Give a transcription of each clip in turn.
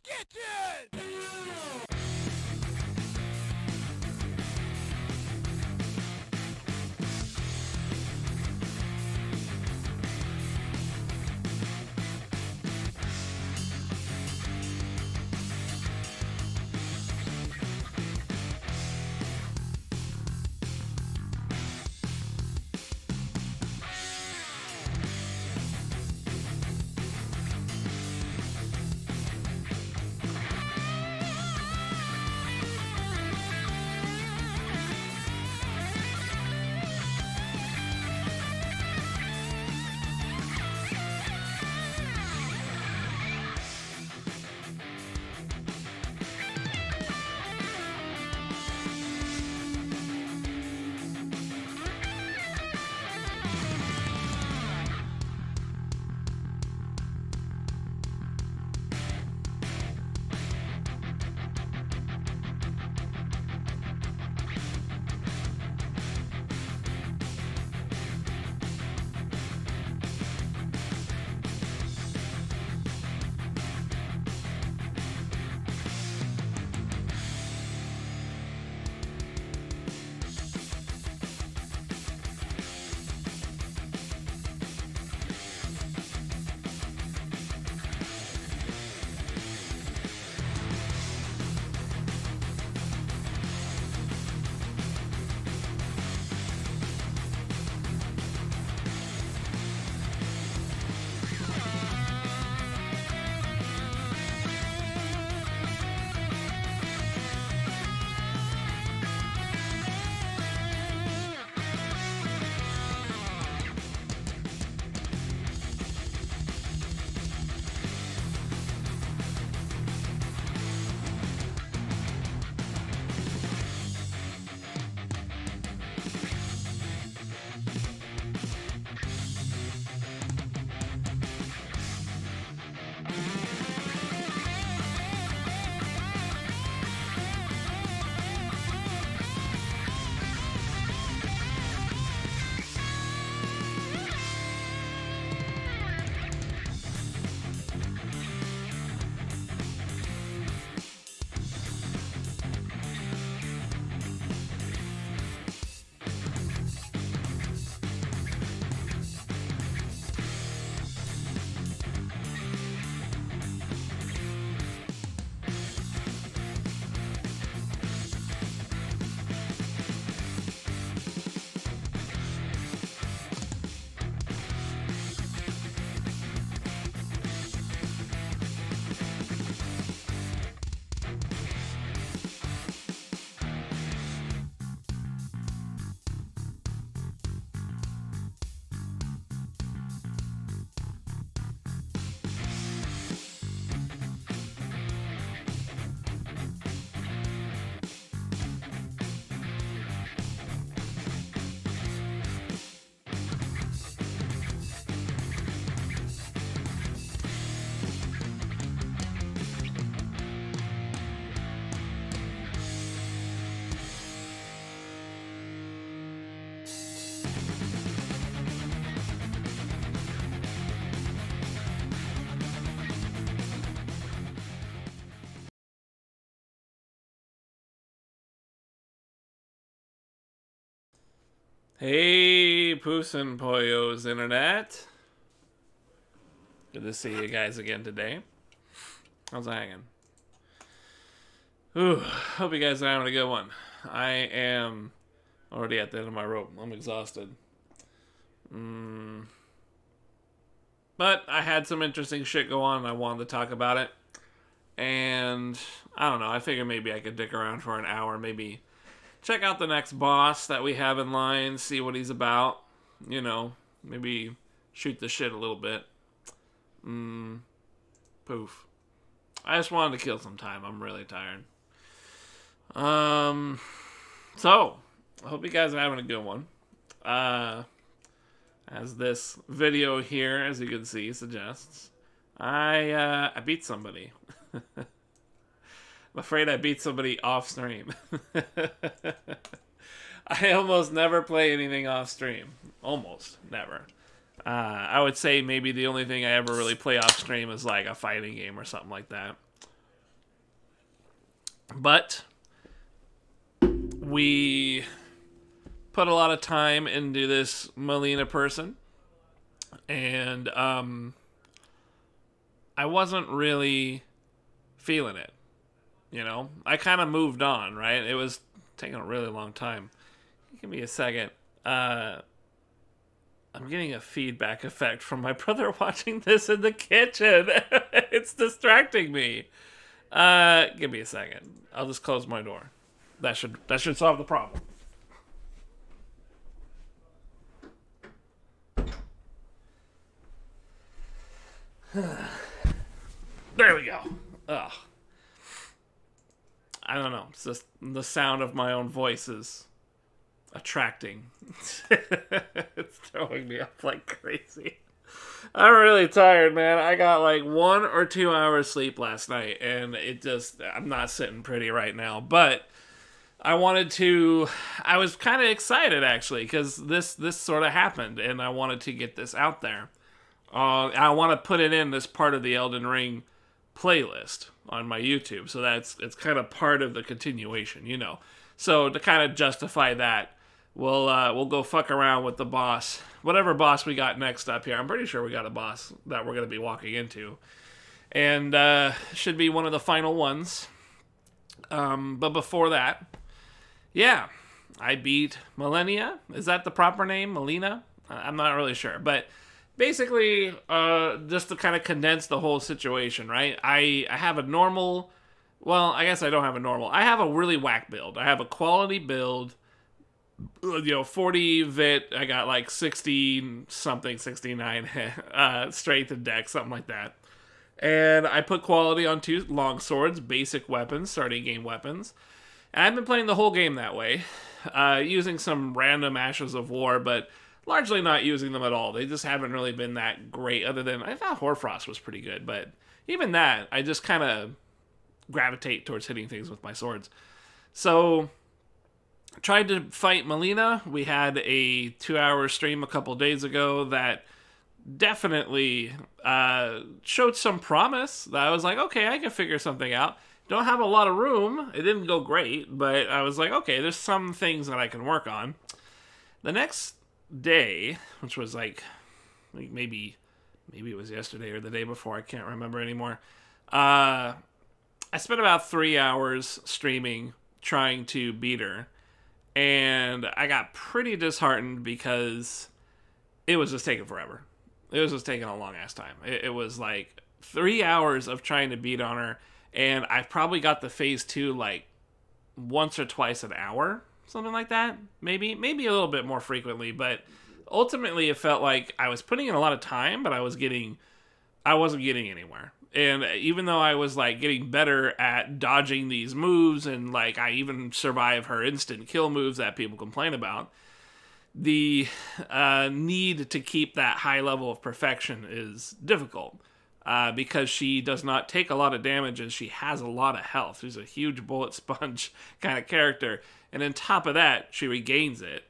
kitchen! Hey, Poos and Poyos Internet. Good to see you guys again today. How's it hanging? Ooh, hope you guys are having a good one. I am already at the end of my rope. I'm exhausted. But I had some interesting shit go on and I wanted to talk about it. And I don't know, I figured maybe I could dick around for an hour, maybe check out the next boss that we have in line, see what he's about. You know, maybe shoot the shit a little bit. Poof. I just wanted to kill some time. I'm really tired. So, I hope you guys are having a good one. As this video here, as you can see, suggests, I beat somebody. I'm afraid I beat somebody off stream. I almost never play anything off stream. Almost never. I would say maybe the only thing I ever really play off stream is like a fighting game or something like that. But we put a lot of time into this Melina person, and I wasn't really feeling it. You know, I kind of moved on, right? It was taking a really long time. Give me a second. I'm getting a feedback effect from my brother watching this in the kitchen. It's distracting me. Give me a second. I'll just close my door. That should solve the problem. There we go. Ugh. I don't know. It's just the sound of my own voice is attracting. It's throwing me up like crazy. I'm really tired, man. I got like 1 or 2 hours sleep last night, and I'm not sitting pretty right now. But I was kind of excited actually, because this sort of happened, and I wanted to get this out there. I want to put it in as part of the Elden Ring playlist on my YouTube, so it's kind of part of the continuation, you know. So to kind of justify that, we'll go fuck around with the boss, whatever boss we got next up here. I'm pretty sure we got a boss that we're gonna be walking into, and should be one of the final ones. But before that, yeah, I beat Millennia. Is that the proper name, Melina? I'm not really sure, but basically, just to kind of condense the whole situation, right? I have a normal... Well, I guess I don't have a normal. I have a really whack build. I have a quality build, 40 vit. I got like 60-something, 69 strength and dex, something like that. And I put quality on 2 long swords, basic weapons, starting game weapons. And I've been playing the whole game that way, using some random Ashes of War, but largely not using them at all. They just haven't really been that great, other than I thought Hoarfrost was pretty good, but even that, I just kind of gravitate towards hitting things with my swords. So, tried to fight Melina. We had a 2-hour stream a couple days ago that definitely showed some promise. That I was like, okay, I can figure something out. Don't have a lot of room. It didn't go great, but I was like, okay, there's some things that I can work on. The next day, which was like maybe it was yesterday or the day before, I can't remember anymore. I spent about 3 hours streaming trying to beat her, and I got pretty disheartened because it was just taking forever. It was just taking a long ass time. It was like 3 hours of trying to beat on her, and I probably got the phase 2 like once or twice an hour. Something like that, maybe a little bit more frequently, but ultimately it felt like I was putting in a lot of time, but I wasn't getting anywhere. And even though I was like getting better at dodging these moves, and like I even survive her instant kill moves that people complain about, the need to keep that high level of perfection is difficult. Because she does not take a lot of damage and she has a lot of health. She's a huge bullet sponge kind of character. And on top of that, she regains it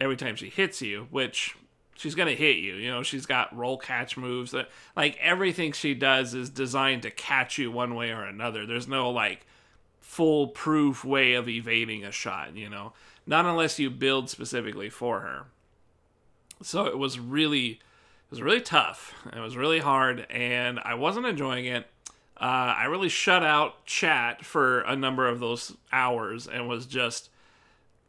every time she hits you, which she's going to hit you. You know, she's got roll catch moves. Like, everything she does is designed to catch you one way or another. There's no, like, foolproof way of evading a shot, you know? Not unless you build specifically for her. So it was really tough. It was really hard, and I wasn't enjoying it. I really shut out chat for a number of those hours and was just,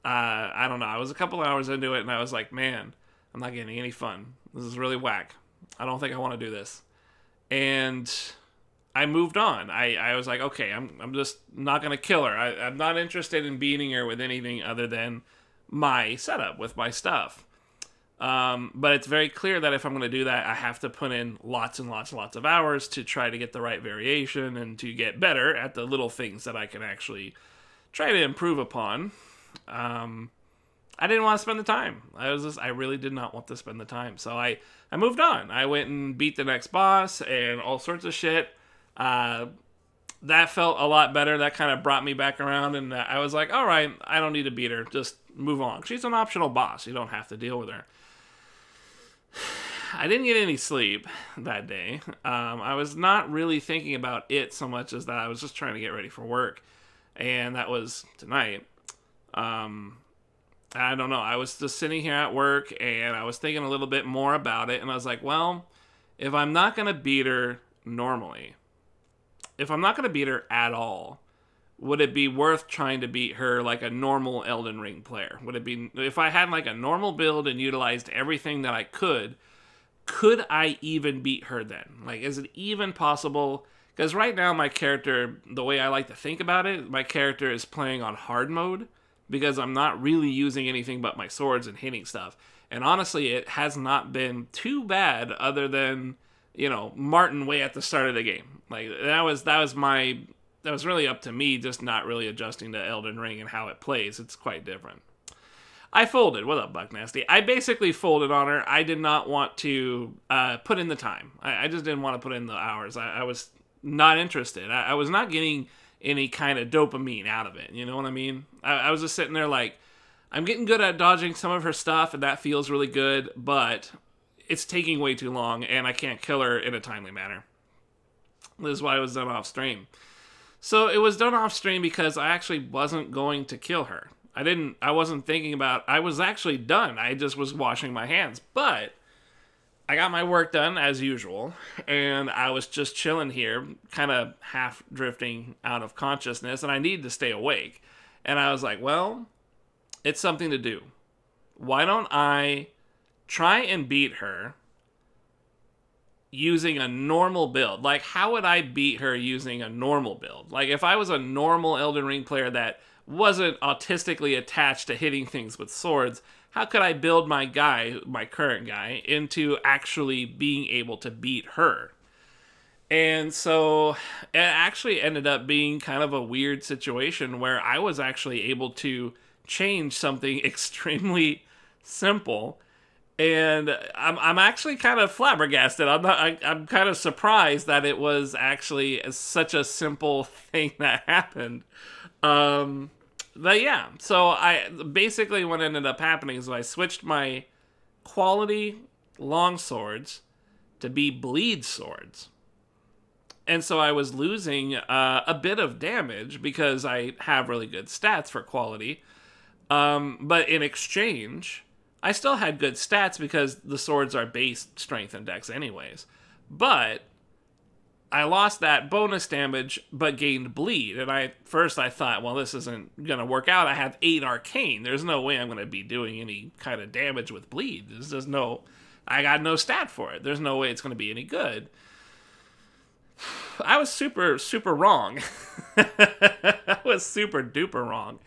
I don't know. I was a couple hours into it, and I was like, man, I'm not getting any fun. This is really whack. I don't think I want to do this. And I moved on. I was like, okay, I'm just not going to kill her. I'm not interested in beating her with anything other than my setup with my stuff. But it's very clear that if I'm going to do that, I have to put in lots and lots of hours to try to get the right variation and to get better at the little things that I can actually try to improve upon. I didn't want to spend the time. I really did not want to spend the time. So I moved on. I went and beat the next boss and all sorts of shit. That felt a lot better. That kind of brought me back around, and I was like, all right, I don't need to beat her. Just move on. She's an optional boss. You don't have to deal with her. I didn't get any sleep that day. I was not really thinking about it so much as that I was just trying to get ready for work. and that was tonight. I don't know. I was just sitting here at work, and I was thinking a little bit more about it, and I was like, well, if I'm not going to beat her normally, if I'm not going to beat her at all, would it be worth trying to beat her like a normal Elden Ring player? Would it be, if I had like a normal build and utilized everything that I could I even beat her then? Like, is it even possible? Because right now my character, the way I like to think about it, my character is playing on hard mode because I'm not really using anything but my swords and hitting stuff. And honestly, it has not been too bad other than, you know, Martin way at the start of the game. Like, that was really up to me, just not really adjusting to Elden Ring and how it plays. It's quite different. I folded. What up, Buck Nasty? I basically folded on her. I did not want to put in the time. I just didn't want to put in the hours. I was not interested. I was not getting any kind of dopamine out of it. You know what I mean? I was just sitting there like, I'm getting good at dodging some of her stuff, and that feels really good, but it's taking way too long, and I can't kill her in a timely manner. This is why it was done off stream. So it was done off stream because I actually wasn't going to kill her. I wasn't thinking about, I was actually done. I just was washing my hands. But I got my work done as usual, and I was just chilling here, kind of half drifting out of consciousness, and I needed to stay awake. And I was like, well, it's something to do. Why don't I try and beat her using a normal build? Like, how would I beat her using a normal build? Like, if I was a normal Elden Ring player that wasn't autistically attached to hitting things with swords, how could I build my guy, my current guy, into actually being able to beat her? And so it actually ended up being kind of a weird situation where I was actually able to change something extremely simple. And I'm actually kind of flabbergasted. I'm kind of surprised that it was actually such a simple thing that happened. But yeah, so basically what ended up happening is I switched my quality long swords to be bleed swords. And so I was losing a bit of damage because I have really good stats for quality. But in exchange, I still had good stats because the swords are base strength and dex anyways. But I lost that bonus damage, but gained bleed. And first I thought, well, this isn't going to work out. I have 8 arcane. There's no way I'm going to be doing any kind of damage with bleed. I got no stat for it. There's no way it's going to be any good. I was super, super wrong. I was super duper wrong.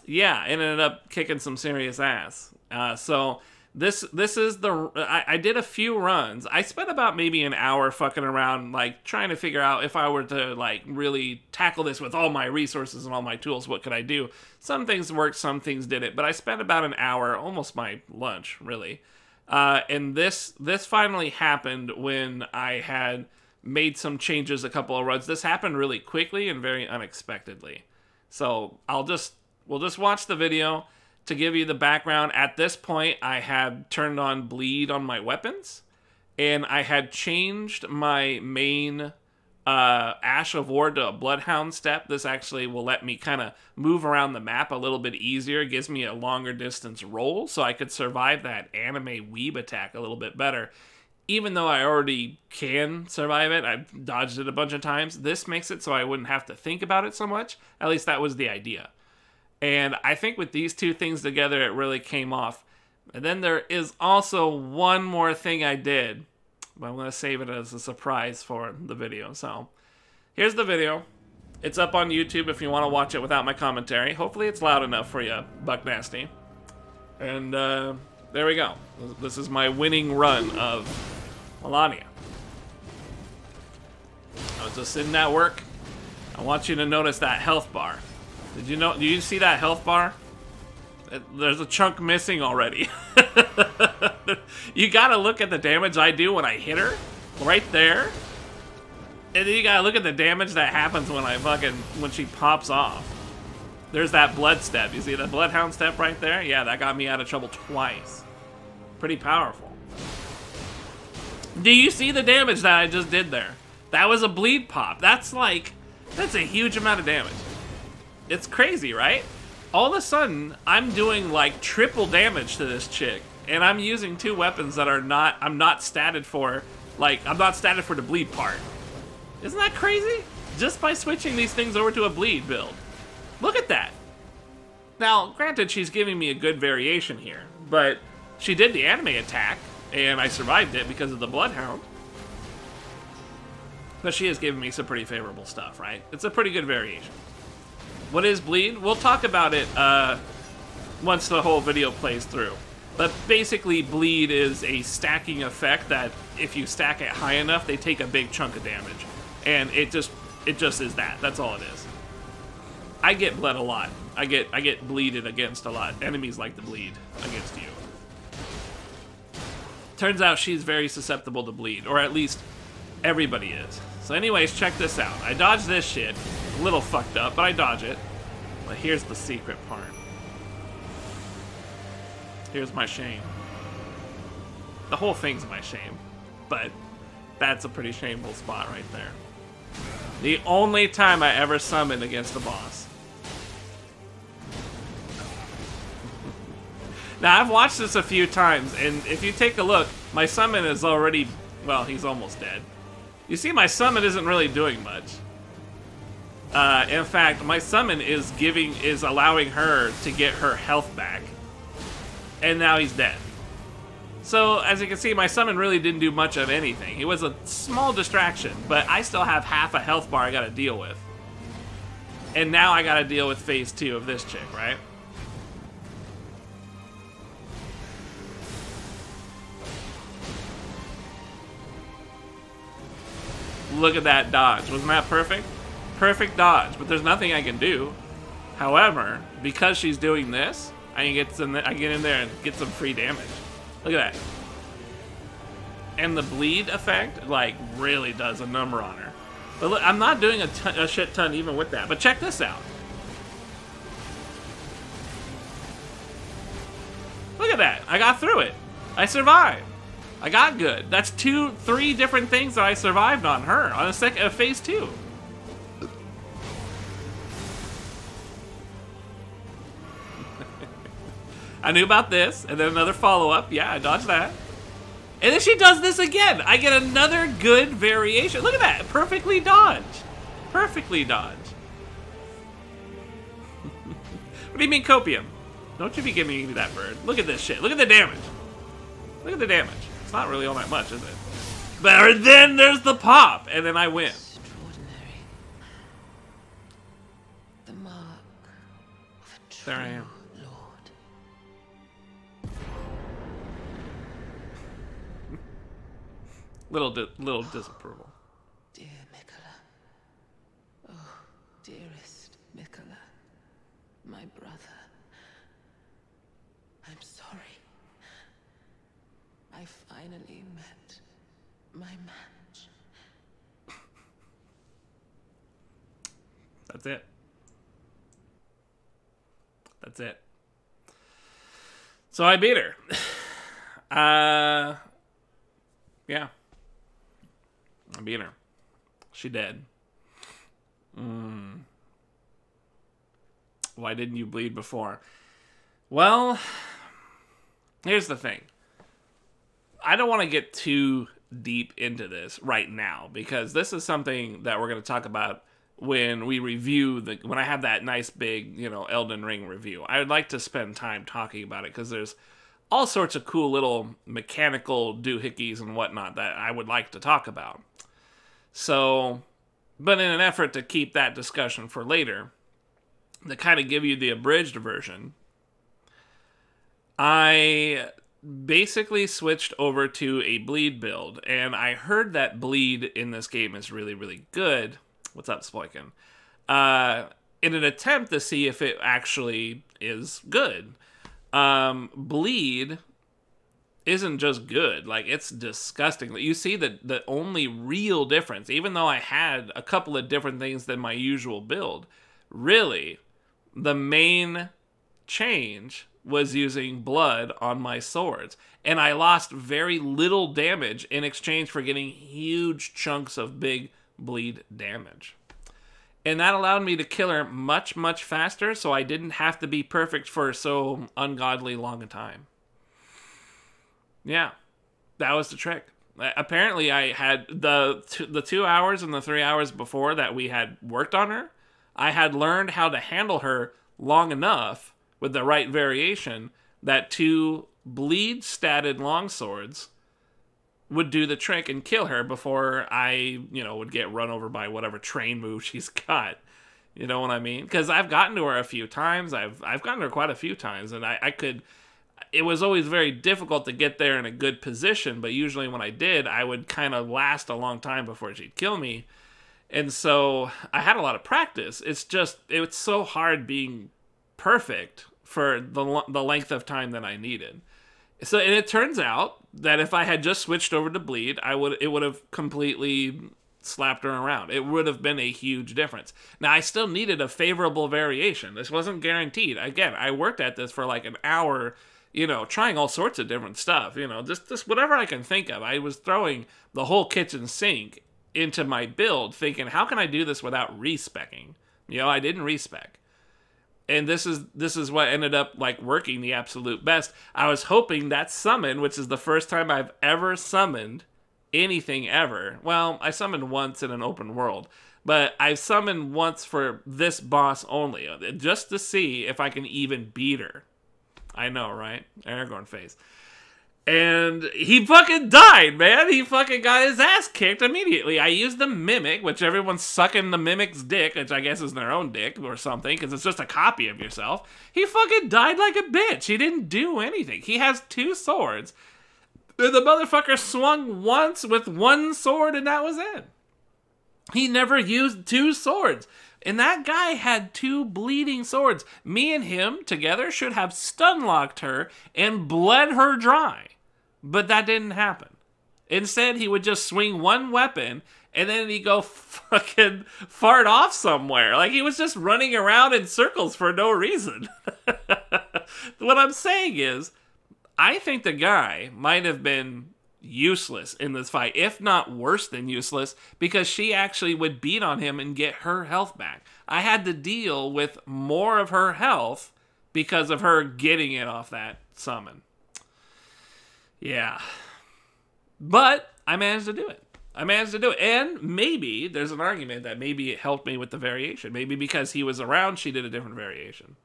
Yeah, it ended up kicking some serious ass. So this is I did a few runs. I spent about maybe an hour fucking around, like, trying to figure out if I were to, like, really tackle this with all my resources and all my tools, what could I do? Some things worked, some things didn't, but I spent about an hour, almost my lunch, really. And this finally happened when I had made some changes a couple of runs. This happened really quickly and very unexpectedly. So we'll just watch the video to give you the background. At this point, I had turned on bleed on my weapons, and I had changed my main Ash of War to a Bloodhound step. This actually will let me kind of move around the map a little bit easier. It gives me a longer distance roll, so I could survive that anime weeb attack a little bit better. Even though I already can survive it, I've dodged it a bunch of times. This makes it so I wouldn't have to think about it so much. At least that was the idea. And I think with these two things together, it really came off. And then there is also one more thing I did, but I'm going to save it as a surprise for the video. So here's the video. It's up on YouTube if you want to watch it without my commentary. Hopefully it's loud enough for you, Buck Nasty. And there we go. This is my winning run of Melania. I was just sitting at work. I want you to notice that health bar. Do you see that health bar? There's a chunk missing already. You gotta look at the damage I do when I hit her. Right there. And then you gotta look at the damage that happens when she pops off. There's that blood step. You see the Bloodhound step right there? Yeah, that got me out of trouble twice. Pretty powerful. Do you see the damage that I just did there? That was a bleed pop. That's like That's a huge amount of damage. It's crazy, right? All of a sudden, I'm doing like triple damage to this chick, and I'm using two weapons that are not, I'm not statted for, like, I'm not statted for the bleed part. Isn't that crazy? Just by switching these things over to a bleed build. Look at that. Now, granted, she's giving me a good variation here, but she did the anime attack, and I survived it because of the Bloodhound. But she has given me some pretty favorable stuff, right? It's a pretty good variation. What is bleed? We'll talk about it once the whole video plays through. But basically, bleed is a stacking effect that if you stack it high enough, they take a big chunk of damage. And it just is that. That's all it is. I get bled a lot. I get bleeded against a lot. Enemies like to bleed against you. Turns out she's very susceptible to bleed, or at least everybody is. So anyways, check this out. I dodged this shit. A little fucked up, but I dodge it. But here's the secret part. Here's my shame. The whole thing's my shame, but that's a pretty shameful spot right there. The only time I ever summoned against a boss. Now, I've watched this a few times, and if you take a look, my summon is already, well, he's almost dead. You see, my summon isn't really doing much. In fact, my summon is allowing her to get her health back. And now he's dead. So, as you can see, my summon really didn't do much of anything. It was a small distraction, but I still have half a health bar I gotta deal with. And now I gotta deal with phase 2 of this chick, right? Look at that dodge. Wasn't that perfect? Perfect dodge, but there's nothing I can do. However, because she's doing this, I get in there and get some free damage. Look at that. And the bleed effect, like, really does a number on her. But look, I'm not doing a shit ton even with that. But check this out. Look at that. I got through it. I survived. I got good. That's 3 different things that I survived on her on a phase 2. I knew about this, and then another follow-up. Yeah, I dodged that. And then she does this again. I get another good variation. Look at that. Perfectly dodged. Perfectly dodged. What do you mean, copium? Don't you be giving me that bird. Look at this shit. Look at the damage. Look at the damage. It's not really all that much, is it? But then there's the pop, and then I win. Extraordinary. The mark of a true There I am. Lord. Little disapproval. Dear Mikola. Oh, dearest Mikola. My brother. I'm sorry. I finally met my match. That's it. That's it. So I beat her. Yeah. I beat her. She dead. Why didn't you bleed before? Well, here's the thing. I don't want to get too deep into this right now, because this is something that we're going to talk about when we review when I have that nice big, Elden Ring review. I would like to spend time talking about it, because there's all sorts of cool little mechanical doohickeys and whatnot that I would like to talk about. So, but in an effort to keep that discussion for later, to kind of give you the abridged version, I basically switched over to a bleed build, and I heard that bleed in this game is really, really good. What's up, Sploiken? In an attempt to see if it actually is good. Bleed isn't just good, like, it's disgusting. You see the only real difference, even though I had a couple of different things than my usual build, really, the main change was using blood on my swords. And I lost very little damage in exchange for getting huge chunks of big bleed damage. And that allowed me to kill her much, much faster, so I didn't have to be perfect for so ungodly long a time. Yeah, that was the trick. Apparently, I had the 2 hours and the 3 hours before that we had worked on her, I had learned how to handle her long enough with the right variation that 2 bleed-statted longswords would do the trick and kill her before I, would get run over by whatever train move she's got. You know what I mean? Because I've gotten to her a few times. I've gotten to her quite a few times, and I could... It was always very difficult to get there in a good position, but usually when I did, I would kind of last a long time before she'd kill me. And so I had a lot of practice. It's so hard being perfect for the length of time that I needed. So, and it turns out that if I had just switched over to bleed, it would have completely slapped her around. It would have been a huge difference. Now, I still needed a favorable variation. This wasn't guaranteed. Again, I worked at this for like an hour, trying all sorts of different stuff, just whatever I can think of. I was throwing the whole kitchen sink into my build, thinking, how can I do this without respecking? I didn't respec. And this is what ended up like working the absolute best. I was hoping that summon, which is the first time I've ever summoned anything ever. Well, I summoned once in an open world, but I summoned once for this boss only, just to see if I can even beat her. I know, right? Aragorn face. And he fucking died, man. He fucking got his ass kicked immediately. I used the Mimic, which everyone's sucking the Mimic's dick, which I guess is their own dick or something, because it's just a copy of yourself. He fucking died like a bitch. He didn't do anything. He has 2 swords. The motherfucker swung once with 1 sword, and that was it. He never used 2 swords. And that guy had 2 bleeding swords. Me and him together should have stun-locked her and bled her dry. But that didn't happen. Instead, he would just swing 1 weapon, and then he'd go fucking fart off somewhere. Like, he was just running around in circles for no reason. What I'm saying is, I think the guy might have been useless in this fight, if not worse than useless, because she actually would beat on him and get her health back. I had to deal with more of her health because of her getting it off that summon. Yeah. But I managed to do it. And maybe there's an argument that maybe it helped me with the variation. Maybe because he was around, she did a different variation.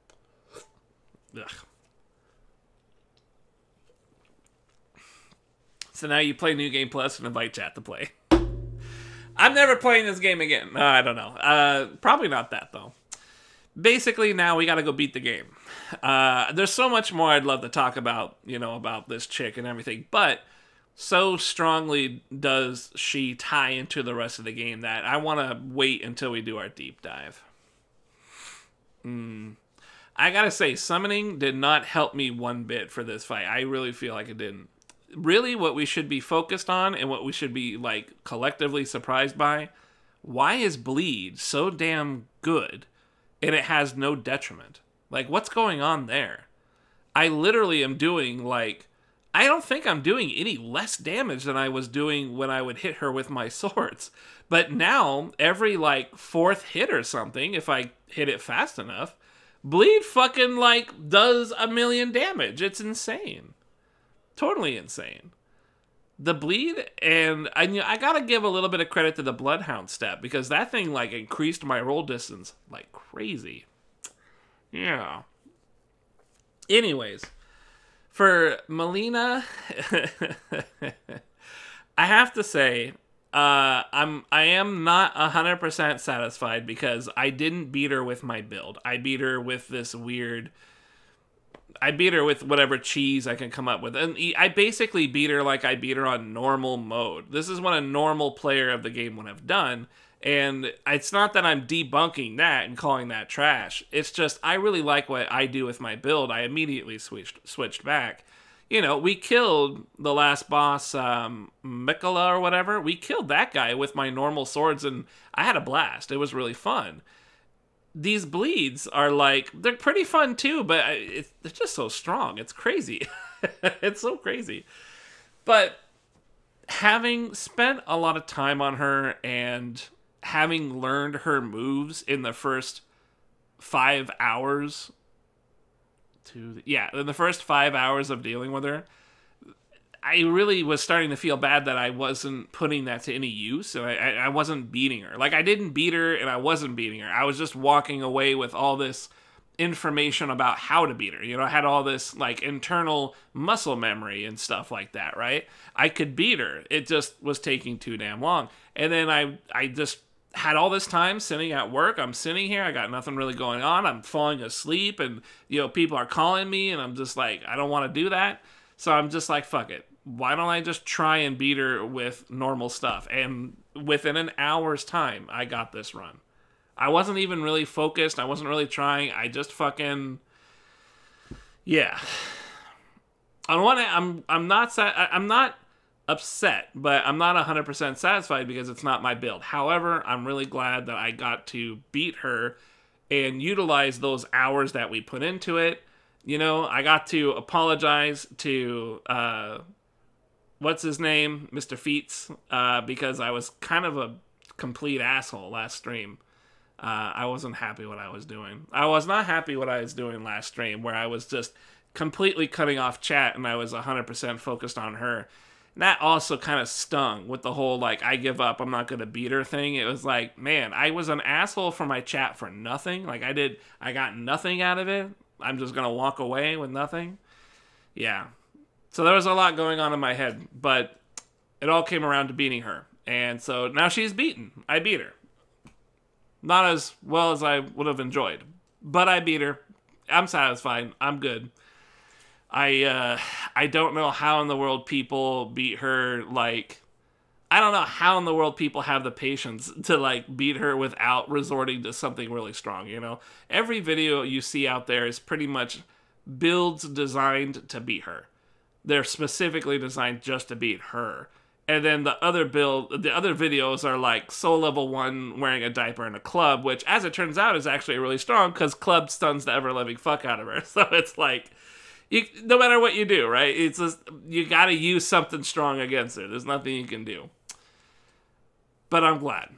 Ugh. So now you play New Game Plus and invite chat to play. I'm never playing this game again. I don't know. Probably not that, though. Basically, now we gotta go beat the game. There's so much more I'd love to talk about, about this chick and everything, but so strongly does she tie into the rest of the game that I want to wait until we do our deep dive. I gotta say, summoning did not help me one bit for this fight. I really feel like it didn't. Really, what we should be focused on and what we should be, like, collectively surprised by, why is bleed so damn good and it has no detriment? Like, what's going on there? I literally am doing, like, I don't think I'm doing any less damage than I was doing when I would hit her with my swords. But now, every, like, 4th hit or something, if I hit it fast enough, bleed fucking, like, does 1,000,000 damage. It's insane. Totally insane. The bleed, and I gotta give a little bit of credit to the Bloodhound step, because that thing, like, increased my roll distance like crazy. Yeah. Anyways, for Melina, I have to say, I am not 100% satisfied because I didn't beat her with my build. I beat her with this weird... I beat her with whatever cheese I can come up with. And I basically beat her like I beat her on normal mode. This is what a normal player of the game would have done. And it's not that I'm debunking that and calling that trash. It's just I really like what I do with my build. I immediately switched back. We killed the last boss, Mikola or whatever. We killed that guy with my normal swords, and I had a blast. It was really fun. These bleeds are like, they're pretty fun too, but they're just so strong. It's crazy. It's so crazy. But having spent a lot of time on her and having learned her moves in the first 5 hours in the first 5 hours of dealing with her, I really was starting to feel bad that I wasn't putting that to any use, and I wasn't beating her. Like, I didn't beat her, and I wasn't beating her. I was just walking away with all this information about how to beat her. You know, I had all this, like, internal muscle memory and stuff like that, right? I could beat her. It just was taking too damn long. And then I just had all this time sitting at work. I'm sitting here. I got nothing really going on. I'm falling asleep, and, you know, people are calling me, and I'm just like, I don't want to do that. So I'm just like, fuck it. Why don't I just try and beat her with normal stuff? And within an hour's time, I got this run. I wasn't even really focused. I wasn't really trying. I just fucking, yeah. On one hand, I'm not upset, but I'm not 100% satisfied because it's not my build. However, I'm really glad that I got to beat her and utilize those hours that we put into it. You know, I got to apologize to what's his name, Mr. Feats, because I was kind of a complete asshole last stream. I wasn't happy what I was doing. I was not happy what I was doing last stream, where I was just completely cutting off chat and I was 100% focused on her. And that also kind of stung with the whole, like, I give up, I'm not going to beat her thing. It was like, man, I was an asshole for my chat for nothing. Like, I got nothing out of it. I'm just going to walk away with nothing. Yeah. So there was a lot going on in my head, but it all came around to beating her. And so now she's beaten. I beat her. Not as well as I would have enjoyed, but I beat her. I'm satisfied. I'm good. I don't know how in the world people beat her. Like, I don't know how in the world people have the patience to, like, beat her without resorting to something really strong, you know? Every video you see out there is pretty much builds designed to beat her. They're specifically designed just to beat her. And then the other videos are like soul level 1 wearing a diaper in a club, which, as it turns out, is actually really strong because club stuns the ever-living fuck out of her. So it's like, no matter what you do, right? It's just, you gotta use something strong against her. There's nothing you can do. But I'm glad.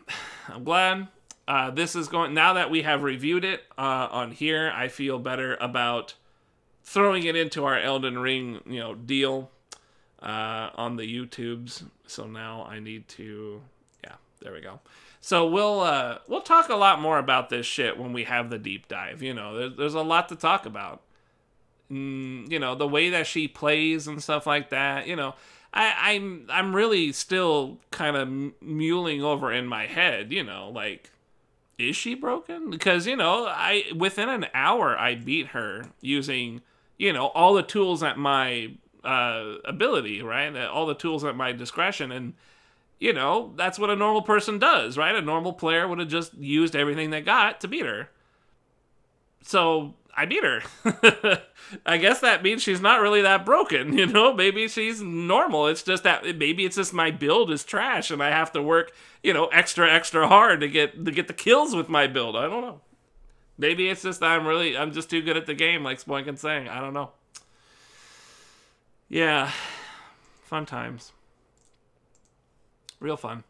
I'm glad. This is going, now that we have reviewed it on here, I feel better about throwing it into our Elden Ring, you know, deal on the YouTubes. So now I need to, yeah, there we go. So we'll talk a lot more about this shit when we have the deep dive. You know, there's a lot to talk about. You know, the way that she plays and stuff like that. You know, I'm really still kind of mulling over in my head. You know, like, is she broken? Because, you know, within an hour I beat her using, you know, all the tools at my ability, right? All the tools at my discretion. And, you know, that's what a normal person does, right? A normal player would have just used everything they got to beat her. So I beat her. I guess that means she's not really that broken, you know? Maybe she's normal. It's just that maybe it's just my build is trash and I have to work, you know, extra hard to get the kills with my build. I don't know. Maybe it's just that I'm just too good at the game, like Spoinkin's saying. I don't know. Yeah. Fun times. Real fun.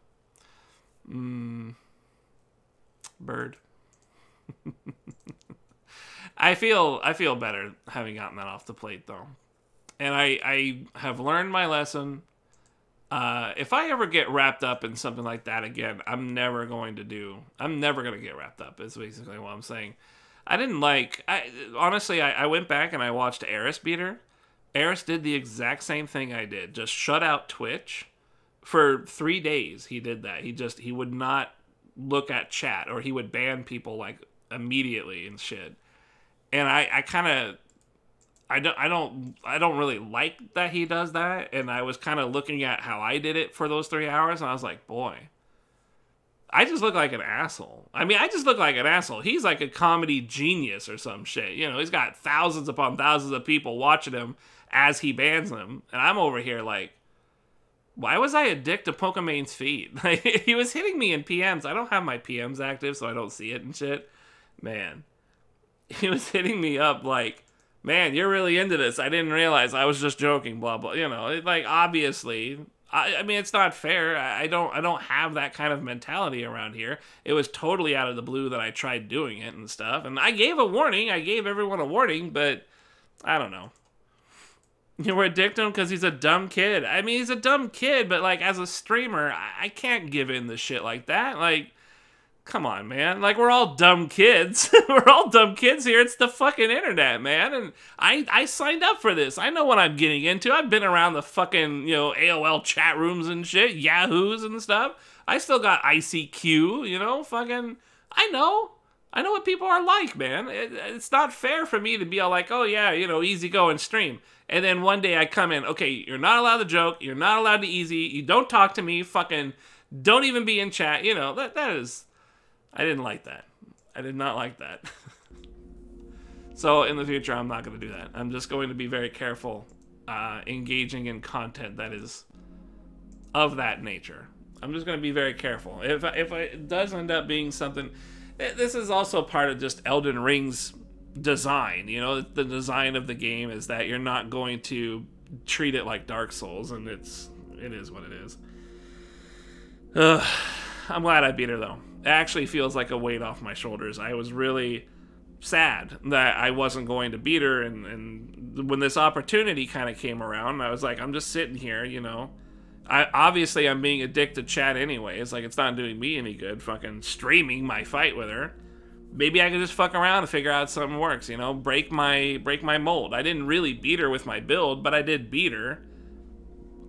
Bird. I feel better having gotten that off the plate, though. And I have learned my lesson. If I ever get wrapped up in something like that again, I'm never going to get wrapped up, is basically what I'm saying. Honestly, I went back and I watched Eris beat her. Eris did the exact same thing I did. Just shut out Twitch. For 3 days, he did that. He would not look at chat, or he would ban people, like, immediately and shit. And I don't really like that he does that. And I was kind of looking at how I did it for those 3 hours, and I was like, boy, I just look like an asshole. I mean, I just look like an asshole. He's like a comedy genius or some shit. You know, he's got thousands upon thousands of people watching him as he bans them. And I'm over here like, why was I a dick to Pokemane's feed? Like, he was hitting me in PMs. I don't have my PMs active, so I don't see it and shit. Man. He was hitting me up like, man, you're really into this. I didn't realize. I was just joking, blah, blah. You know, like, obviously, I mean, it's not fair. I don't have that kind of mentality around here. It was totally out of the blue that I tried doing it and stuff. And I gave a warning. I gave everyone a warning, but I don't know. You were addicted to him because he's a dumb kid. I mean, he's a dumb kid, but like as a streamer, I can't give in to shit like that. Like, come on, man. Like, we're all dumb kids. We're all dumb kids here. It's the fucking internet, man. And I signed up for this. I know what I'm getting into. I've been around the fucking, you know, AOL chat rooms and shit, Yahoos and stuff. I still got ICQ, you know, fucking, I know what people are like, man. It's not fair for me to be all like, oh yeah, you know, easy go and stream. And then one day I come in, okay, you're not allowed to joke, you're not allowed to easy, you don't talk to me, fucking, don't even be in chat, you know, that is, I didn't like that. I did not like that. So in the future, I'm not going to do that. I'm just going to be very careful engaging in content that is of that nature. I'm just going to be very careful. If it does end up being something, this is also part of just Elden Ring's design. You know, the design of the game is that you're not going to treat it like Dark Souls, and it is what it is. I'm glad I beat her though. It actually feels like a weight off my shoulders. I was really sad that I wasn't going to beat her, and when this opportunity kind of came around, I was like, I'm just sitting here, you know. Obviously I'm being addicted to chat anyways. Like, it's not doing me any good fucking streaming my fight with her. Maybe I could just fuck around and figure out something works, you know, break my mold. I didn't really beat her with my build, but I did beat her.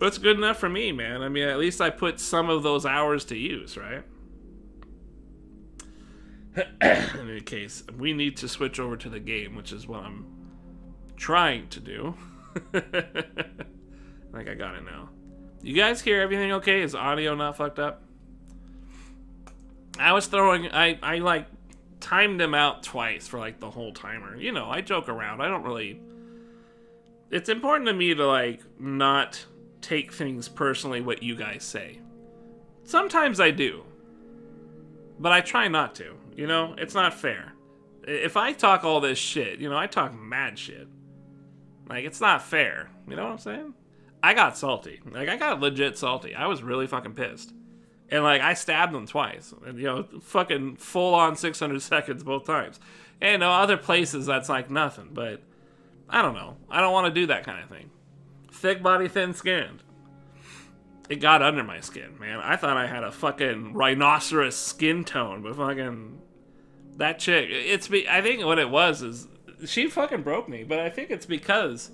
That's good enough for me, man. I mean, at least I put some of those hours to use, right? In any case, we need to switch over to the game, which is what I'm trying to do. Like, I got it now. You guys hear everything okay? Is audio not fucked up? I was throwing, I like timed them out twice for like the whole timer. You know, I joke around. I don't really, it's important to me to like not take things personally what you guys say. Sometimes I do, but I try not to. You know, it's not fair. If I talk all this shit, you know, I talk mad shit. Like, it's not fair. You know what I'm saying? I got salty. Like, I got legit salty. I was really fucking pissed. And, like, I stabbed them twice. And, you know, fucking full-on 600 seconds both times. And, you know, other places, that's, like, nothing. But, I don't know. I don't want to do that kind of thing. Thick body, thin skinned. It got under my skin, man. I thought I had a fucking rhinoceros skin tone, but fucking... That chick, I think what it was is... She fucking broke me, but I think it's because...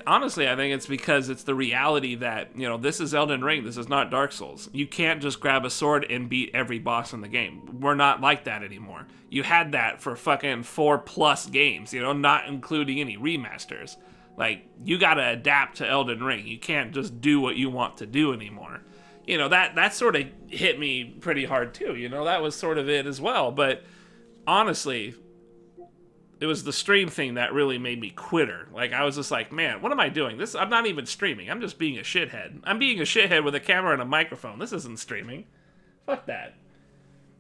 honestly, I think it's because it's the reality that, you know, this is Elden Ring, this is not Dark Souls. You can't just grab a sword and beat every boss in the game. We're not like that anymore. You had that for fucking 4+ games, you know, not including any remasters. Like, you gotta adapt to Elden Ring. You can't just do what you want to do anymore. You know, that sort of hit me pretty hard too, you know, that was sort of it as well. But honestly, it was the stream thing that really made me quitter. Like, I was just like, man, what am I doing? I'm not even streaming. I'm just being a shithead. I'm being a shithead with a camera and a microphone. This isn't streaming. Fuck that.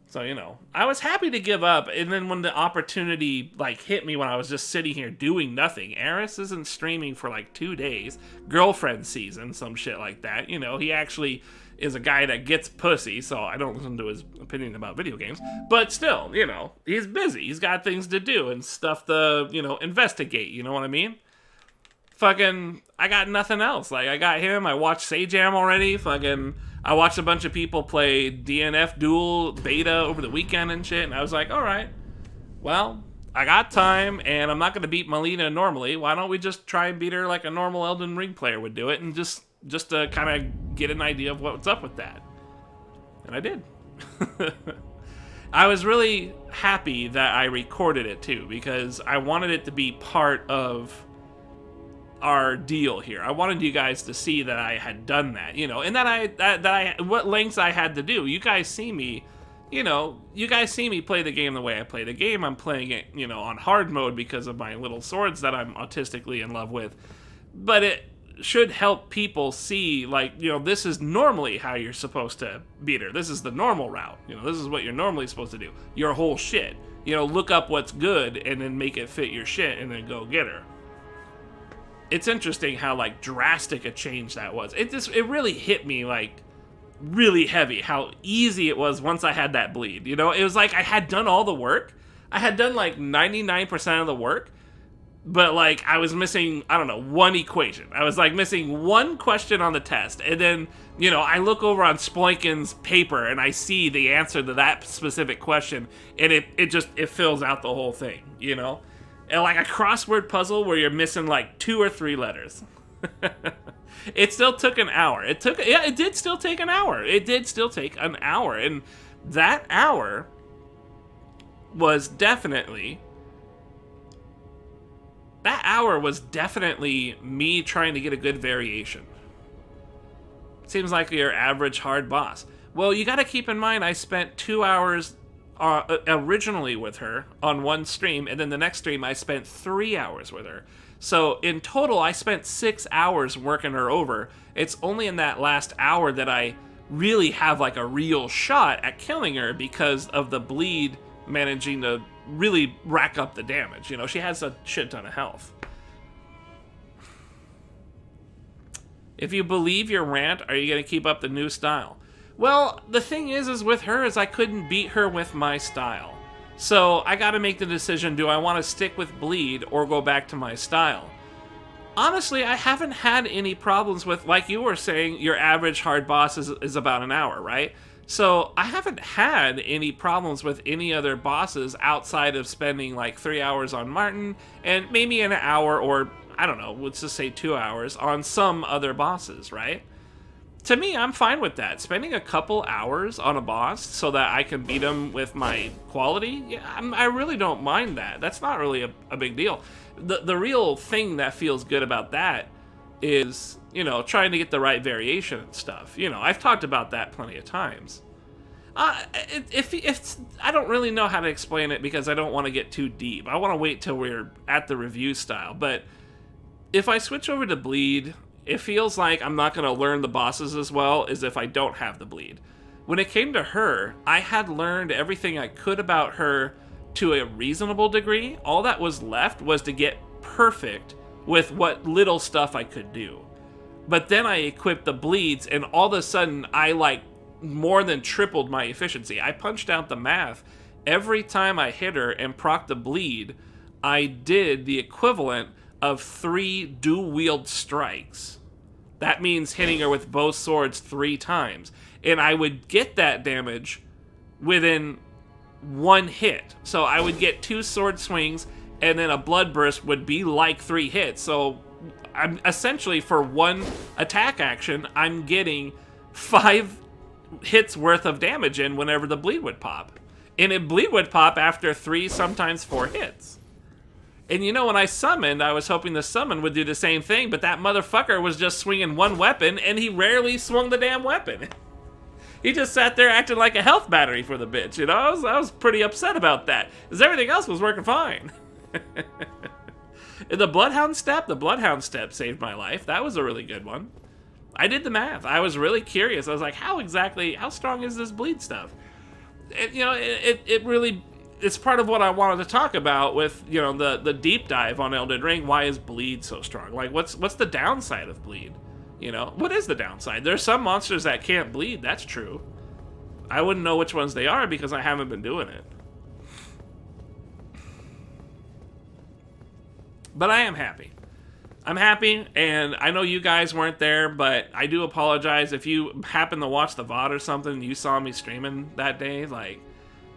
So, you know, I was happy to give up, and then when the opportunity, like, hit me when I was just sitting here doing nothing, Eris isn't streaming for, like, 2 days, girlfriend season, some shit like that, you know, he actually is a guy that gets pussy, so I don't listen to his opinion about video games, but still, you know, he's busy, he's got things to do, and stuff to, you know, investigate, you know what I mean? Fucking, I got nothing else, like, I got him, I watched Sajam already, fucking... I watched a bunch of people play DNF Duel beta over the weekend and shit, and I was like, alright, well, I got time, and I'm not going to beat Melina normally. Why don't we just try and beat her like a normal Elden Ring player would do it, and just to kind of get an idea of what's up with that. And I did. I was really happy that I recorded it, too, because I wanted it to be part of our deal here. I wanted you guys to see that I had done that, you know, and that what lengths I had to do. You guys see me, you know, you guys see me play the game the way I play the game. I'm playing it, you know, on hard mode because of my little swords that I'm autistically in love with. But it should help people see, like, you know, this is normally how you're supposed to beat her. This is the normal route. You know, this is what you're normally supposed to do. Your whole shit. You know, look up what's good and then make it fit your shit and then go get her. it's interesting how, like, drastic a change that was. It really hit me, like, really heavy how easy it was once I had that bleed. You know, it was like I had done all the work. I had done, like, 99% of the work, but, like, I was missing, I don't know, one equation. I was, like, missing one question on the test. And then, you know, I look over on Sploinken's paper and I see the answer to that specific question, and it fills out the whole thing, you know? And like a crossword puzzle where you're missing, like, 2 or 3 letters. It still took an hour. It did still take an hour. It did still take an hour. And that hour was definitely... That hour was definitely me trying to get a good variation. Seems like your average hard boss. Well, you gotta keep in mind I spent 2 hours originally with her on one stream, and then the next stream I spent 3 hours with her. So in total, I spent 6 hours working her over. It's only in that last hour that I really have like a real shot at killing her because of the bleed managing to really rack up the damage. You know, she has a shit ton of health. If you believe your rant, are you going to keep up the new style? Well, the thing is with her is I couldn't beat her with my style. So I got to make the decision, do I want to stick with bleed or go back to my style? Honestly, I haven't had any problems with, like you were saying, your average hard boss is about an hour, right? So I haven't had any problems with any other bosses outside of spending like 3 hours on Martin and maybe an hour or, I don't know, let's just say 2 hours on some other bosses, right? To me, I'm fine with that. Spending a couple hours on a boss so that I can beat him with my quality, yeah, I really don't mind that. That's not really a big deal. The real thing that feels good about that is, you know, trying to get the right variation and stuff. You know, I've talked about that plenty of times. If I don't really know how to explain it because I don't want to get too deep. I want to wait till we're at the review style. But if I switch over to bleed, it feels like I'm not going to learn the bosses as well as if I don't have the bleed. When it came to her, I had learned everything I could about her to a reasonable degree. All that was left was to get perfect with what little stuff I could do. But then I equipped the bleeds, and all of a sudden, I, like, more than tripled my efficiency. I punched out the math. Every time I hit her and procced the bleed, I did the equivalent of 3 dual-wield strikes. That means hitting her with both swords 3 times. And I would get that damage within 1 hit. So I would get 2 sword swings, and then a blood burst would be like 3 hits. So I'm essentially, for 1 attack action, I'm getting 5 hits worth of damage in whenever the bleed would pop. And it bleed would pop after 3, sometimes 4 hits. And you know, when I summoned, I was hoping the summon would do the same thing, but that motherfucker was just swinging 1 weapon, and he rarely swung the damn weapon. He just sat there acting like a health battery for the bitch, you know? I was pretty upset about that, because everything else was working fine. The Bloodhound Step saved my life. That was a really good one. I did the math. I was really curious. I was like, how strong is this bleed stuff? And, you know, it really... It's part of what I wanted to talk about with, you know, the deep dive on Elden Ring. Why is bleed so strong? Like, what's the downside of bleed? You know, what is the downside? There's some monsters that can't bleed. That's true. I wouldn't know which ones they are because I haven't been doing it. But I am happy. I'm happy, and I know you guys weren't there, but I do apologize if you happened to watch the VOD or something and you saw me streaming that day. Like,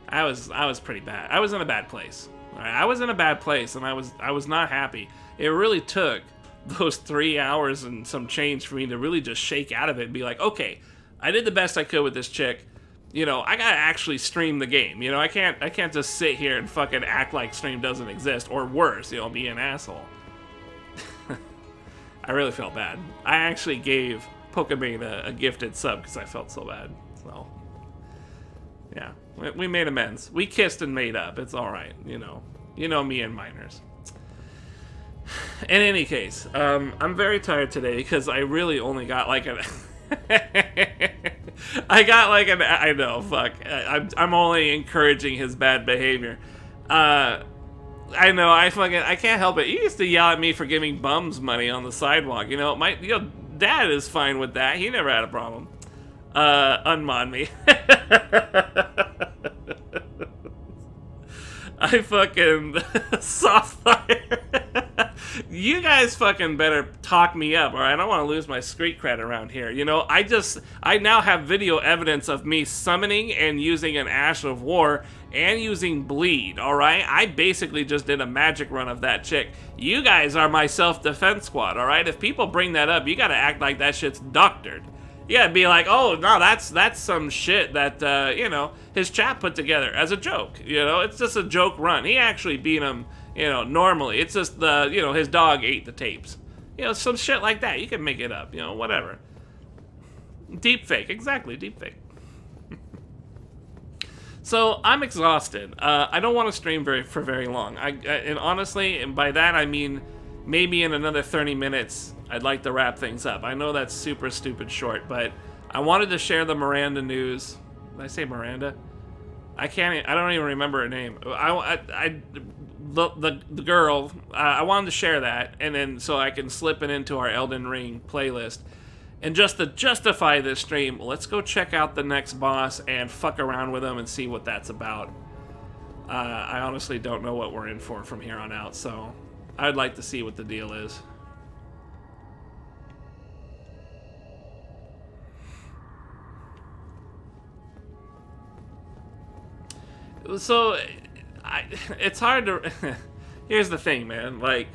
I was pretty bad. I was in a bad place. All right? I was in a bad place, and I was not happy. It really took those 3 hours and some change for me to really just shake out of it and be like, okay, I did the best I could with this chick. You know, I gotta actually stream the game. You know, I can't just sit here and fucking act like stream doesn't exist, or worse, you know, be an asshole. I really felt bad. I actually gave Pokemon a gifted sub because I felt so bad. So, yeah, we made amends. We kissed and made up. It's all right. You know me and minors. In any case, I'm very tired today because I really only got like an. I know, fuck. I'm only encouraging his bad behavior. I know, I can't help it. You used to yell at me for giving bums money on the sidewalk. You know, dad is fine with that. He never had a problem. Unmod me. I fucking soft fire. You guys fucking better talk me up, alright? I don't want to lose my street cred around here. You know, I now have video evidence of me summoning and using an Ash of War and using Bleed, alright? I basically just did a magic run of that chick. You guys are my self-defense squad, alright? If people bring that up, you gotta act like that shit's doctored. You gotta be like, oh, no, that's some shit that, you know, his chat put together as a joke. You know, it's just a joke run. He actually beat him, you know, normally. It's just you know, his dog ate the tapes. You know, some shit like that. You can make it up, you know, whatever. Deep fake, exactly, deep fake. So, I'm exhausted. I don't want to stream for very long. And honestly, and by that I mean maybe in another 30 minutes, I'd like to wrap things up. I know that's super stupid short, but I wanted to share the Miranda news. Did I say Miranda? I don't even remember her name. The girl, I wanted to share that, and then so I can slip it into our Elden Ring playlist. And just to justify this stream, let's go check out the next boss and fuck around with him and see what that's about. I honestly don't know what we're in for from here on out, so I'd like to see what the deal is. So, it's hard to... Here's the thing, man. Like,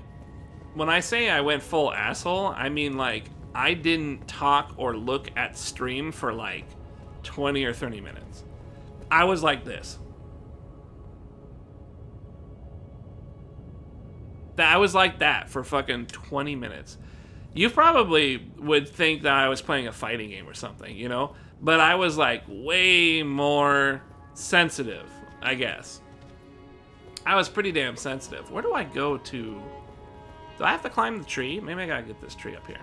when I say I went full asshole, I mean, like, I didn't talk or look at stream for, like, 20 or 30 minutes. I was like this. I was like that for fucking 20 minutes. You probably would think that I was playing a fighting game or something, you know? But I was, like, way more sensitive, I guess. I was pretty damn sensitive. Where do I go to? Do I have to climb the tree? Maybe I gotta get this tree up here.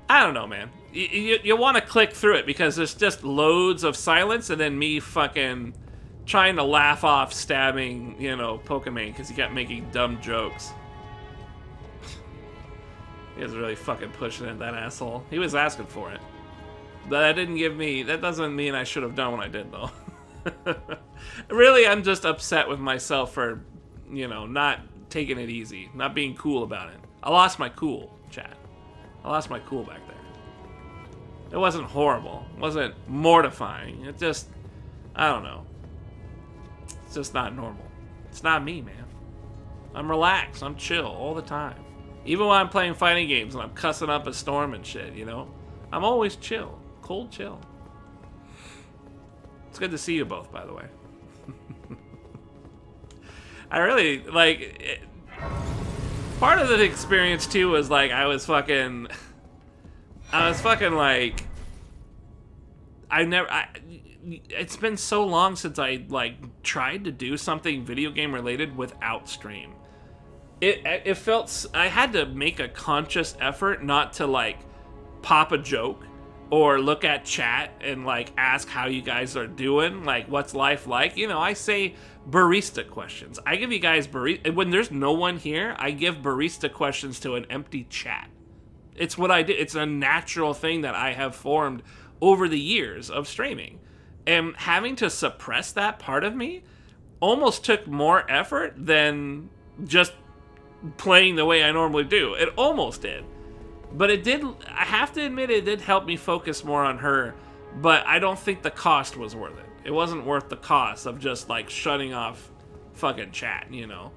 I don't know, man. You want to click through it because there's just loads of silence and then me fucking trying to laugh off stabbing, you know, Pokemon because he kept making dumb jokes. He was really fucking pushing it, that asshole. He was asking for it. That didn't give me... That doesn't mean I should have done what I did, though. Really, I'm just upset with myself for, you know, not taking it easy. Not being cool about it. I lost my cool, chat. I lost my cool back there. It wasn't horrible. It wasn't mortifying. It just... I don't know. It's just not normal. It's not me, man. I'm relaxed. I'm chill all the time. Even when I'm playing fighting games and I'm cussing up a storm and shit, you know? I'm always chill. Cold chill. It's good to see you both, by the way. I really, like... part of the experience, too, was, like, I was fucking, like... It's been so long since I, like, tried to do something video game related without stream. It felt... I had to make a conscious effort not to, like, pop a joke or look at chat and, like, ask how you guys are doing, like, what's life like. You know, I say barista questions. I give you guys barista... When there's no one here, I give barista questions to an empty chat. It's what I did. It's a natural thing that I have formed over the years of streaming. And having to suppress that part of me almost took more effort than just playing the way I normally do. It almost did. But it did, I have to admit, it did help me focus more on her, but I don't think the cost was worth it. It wasn't worth the cost of just, like, shutting off fucking chat, you know?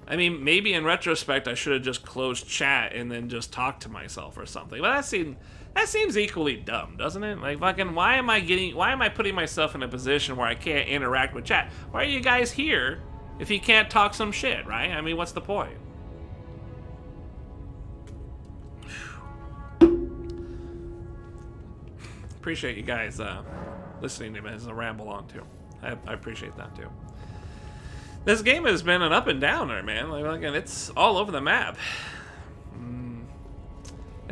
I mean, maybe in retrospect, I should have just closed chat and then just talked to myself or something. But that seems equally dumb, doesn't it? Like, fucking, why am I putting myself in a position where I can't interact with chat? Why are you guys here if you can't talk some shit, right? I mean, what's the point? Appreciate you guys listening to me as I ramble on too. I appreciate that too. This game has been an up and downer, man. Like, and it's all over the map. And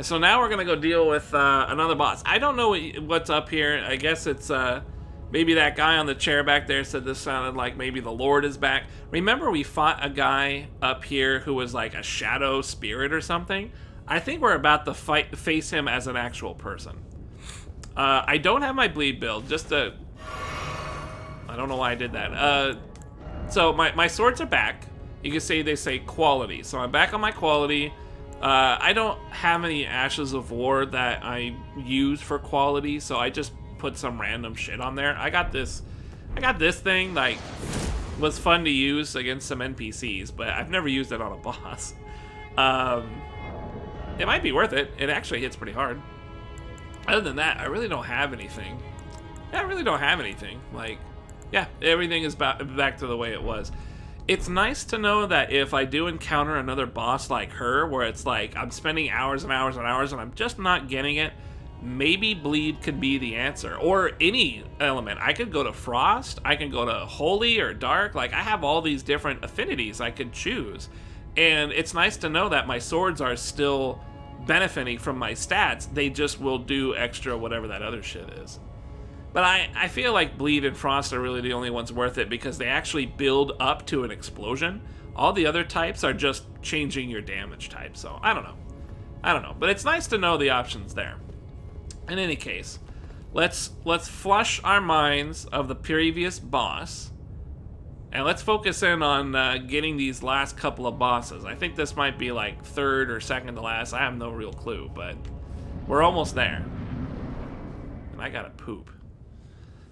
so now we're gonna go deal with another boss. I don't know what's up here. I guess it's Maybe that guy on the chair back there said this sounded like maybe the Lord is back. Remember we fought a guy up here who was like a shadow spirit or something? I think we're about to face him as an actual person. I don't have my bleed build, just to... I don't know why I did that. So my swords are back. You can see they say quality. So I'm back on my quality. I don't have any Ashes of War that I use for quality, so I just put some random shit on there. I got this thing, like, was fun to use against some NPCs, but I've never used it on a boss. It might be worth it. It actually hits pretty hard. Other than that, I really don't have anything. Yeah, I really don't have anything. Like, yeah, everything is back to the way it was. It's nice to know that if I do encounter another boss like her, where it's like I'm spending hours and hours and hours and I'm just not getting it, maybe bleed could be the answer. Or any element. I could go to frost, I can go to holy or dark. Like, I have all these different affinities I could choose. And it's nice to know that my swords are still benefiting from my stats. They just will do extra whatever that other shit is. But I feel like bleed and frost are really the only ones worth it because they actually build up to an explosion. All the other types are just changing your damage type. So, I don't know. I don't know. But it's nice to know the options there. In any case, let's flush our minds of the previous boss. And let's focus in on getting these last couple of bosses. I think this might be like third or second to last. I have no real clue, but we're almost there. And I gotta poop.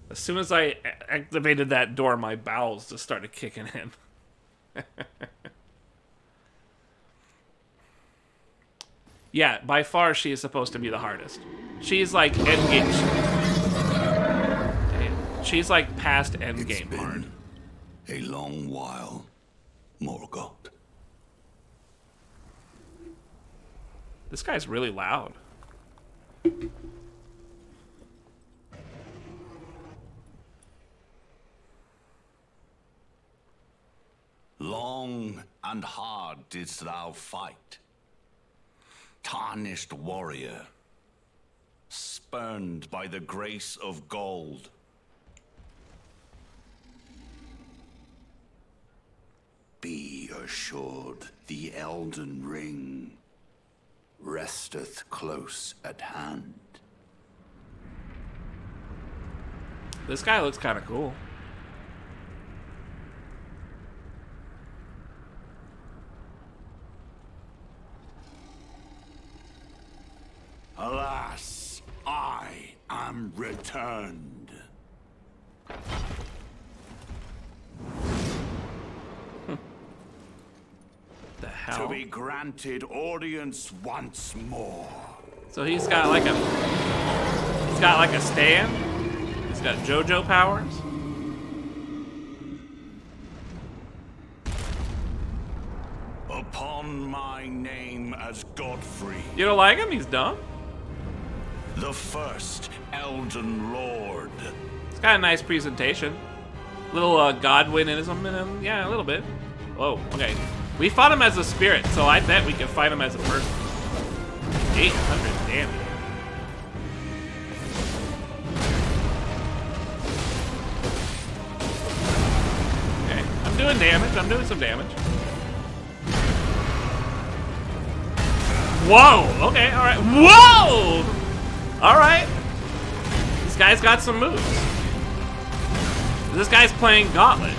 As soon as I activated that door, my bowels just started kicking in. Yeah, by far she is supposed to be the hardest. She's like endgame. Damn. She's like past endgame hard. A long while, Morgoth. This guy's really loud. Long and hard didst thou fight, tarnished warrior, spurned by the grace of gold. Be assured the Elden Ring resteth close at hand. This guy looks kind of cool. Alas, I am returned. The hell? To be granted audience once more. So he's got like a stand. He's got JoJo powers. Upon my name as Godfrey, You don't like him? He's dumb. the first Elden Lord. It's got a nice presentation. Little Godwinism in him. Yeah, a little bit. Whoa, okay. We fought him as a spirit, so I bet we can fight him as a person. 800 damage. Okay, I'm doing damage. I'm doing some damage. Whoa! Okay, alright. Whoa! Alright. This guy's got some moves. This guy's playing Gauntlet.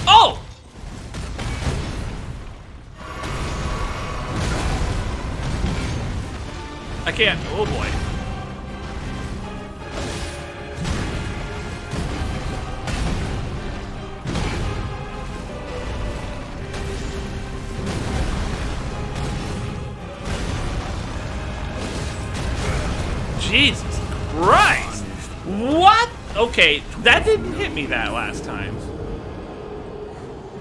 Oh! I can't. Oh boy. Jesus Christ! What? Okay, that didn't hit me that last time.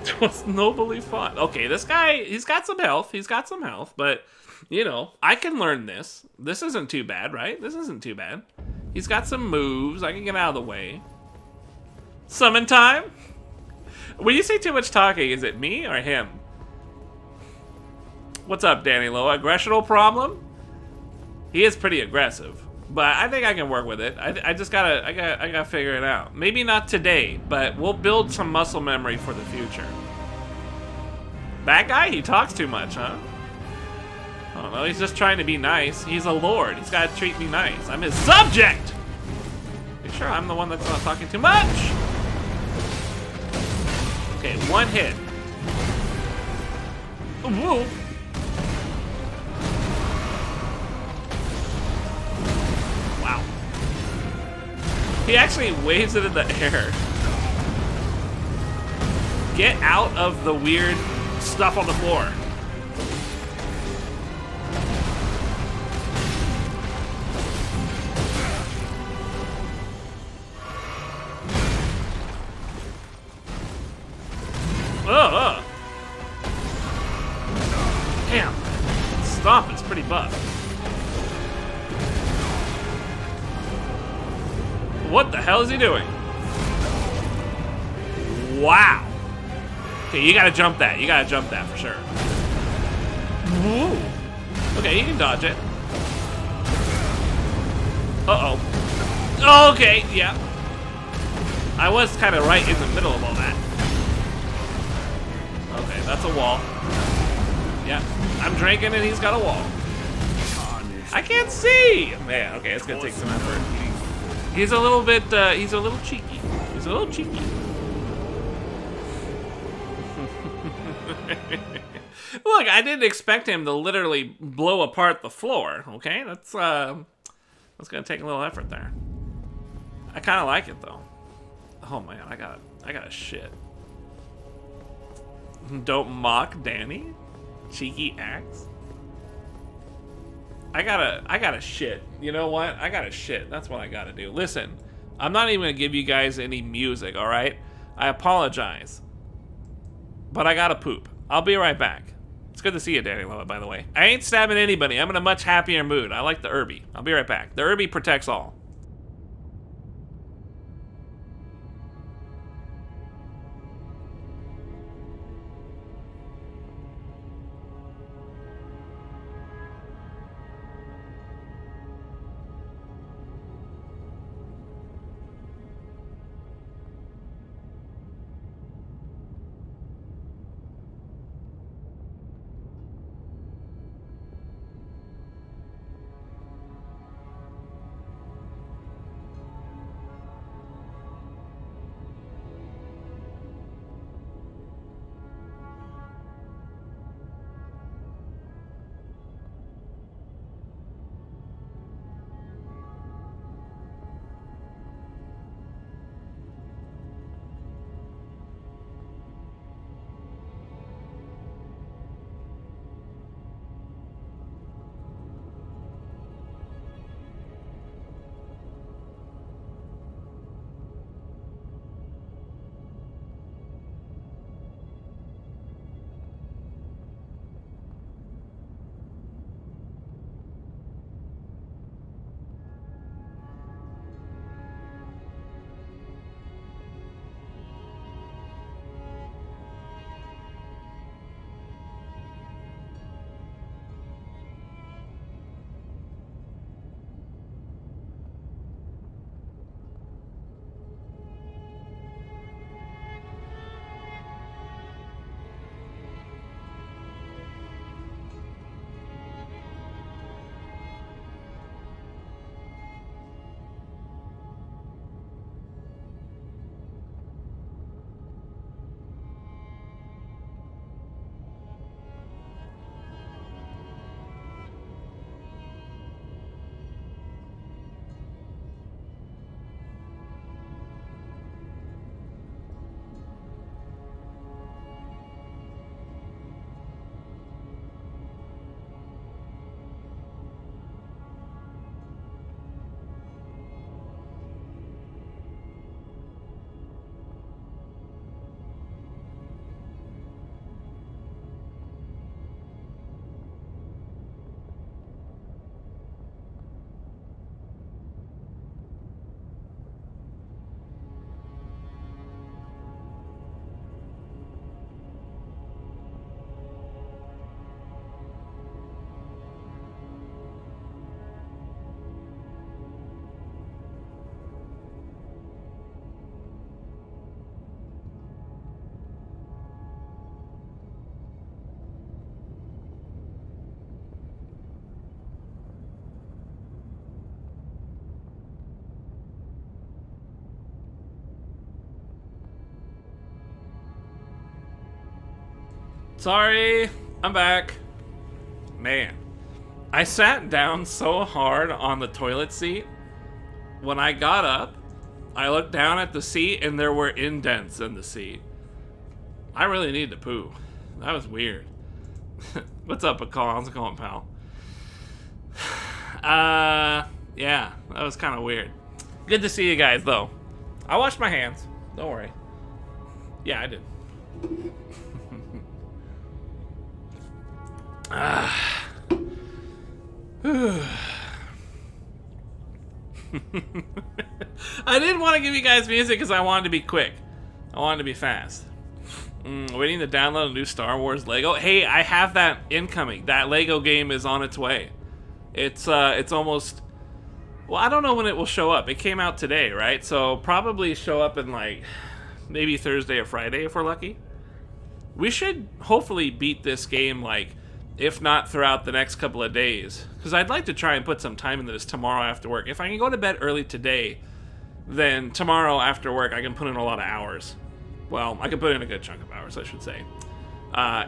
It was nobly fought. Okay, this guy, he's got some health. He's got some health, but, you know, I can learn this. This isn't too bad, right? This isn't too bad. He's got some moves. I can get out of the way. Summon time? When you say too much talking, is it me or him? What's up, Danny Lowe? Aggressional problem? He is pretty aggressive. But I think I can work with it. I just gotta figure it out. Maybe not today, but we'll build some muscle memory for the future. That guy, he talks too much, huh? I don't know, he's just trying to be nice. He's a lord. He's gotta treat me nice. I'm his subject! You sure I'm the one that's not talking too much? Okay, one hit. Whoa. Wow. He actually waves it in the air. Get out of the weird stuff on the floor. Damn. Stomp, it's pretty buff. What the hell is he doing? Wow. Okay, you gotta jump that. You gotta jump that for sure. Woo. Okay, you can dodge it. Uh-oh. Okay, yeah. I was kind of right in the middle of all that. Okay, that's a wall. Yeah, I'm drinking and he's got a wall. I can't see! Man, okay, it's gonna take some effort. He's a little bit, he's a little cheeky. He's a little cheeky. Look, I didn't expect him to literally blow apart the floor, okay? That's gonna take a little effort there. I kinda like it though. Oh man, I gotta shit. Don't mock Danny? Cheeky axe? I gotta shit. You know what? I gotta shit. That's what I gotta do. Listen, I'm not even gonna give you guys any music, alright? I apologize. But I gotta poop. I'll be right back. It's good to see you, Danny Love, by the way. I ain't stabbing anybody. I'm in a much happier mood. I like the Irby. I'll be right back. The Irby protects all. Sorry, I'm back. Man, I sat down so hard on the toilet seat. When I got up, I looked down at the seat and there were indents in the seat. I really need to poo. That was weird. What's up, Akal? How's it going, pal? Yeah, that was kind of weird. Good to see you guys, though. I washed my hands. Don't worry. Yeah, I did. I didn't want to give you guys music because I wanted to be quick. I wanted to be fast. Waiting to download a new Star Wars Lego. Hey, I have that incoming. That Lego game is on its way. It's almost... Well, I don't know when it will show up. It came out today, right? So probably show up in like maybe Thursday or Friday if we're lucky. We should hopefully beat this game, like, if not throughout the next couple of days. Because I'd like to try and put some time into this tomorrow after work. If I can go to bed early today, then tomorrow after work I can put in a lot of hours. Well, I can put in a good chunk of hours, I should say.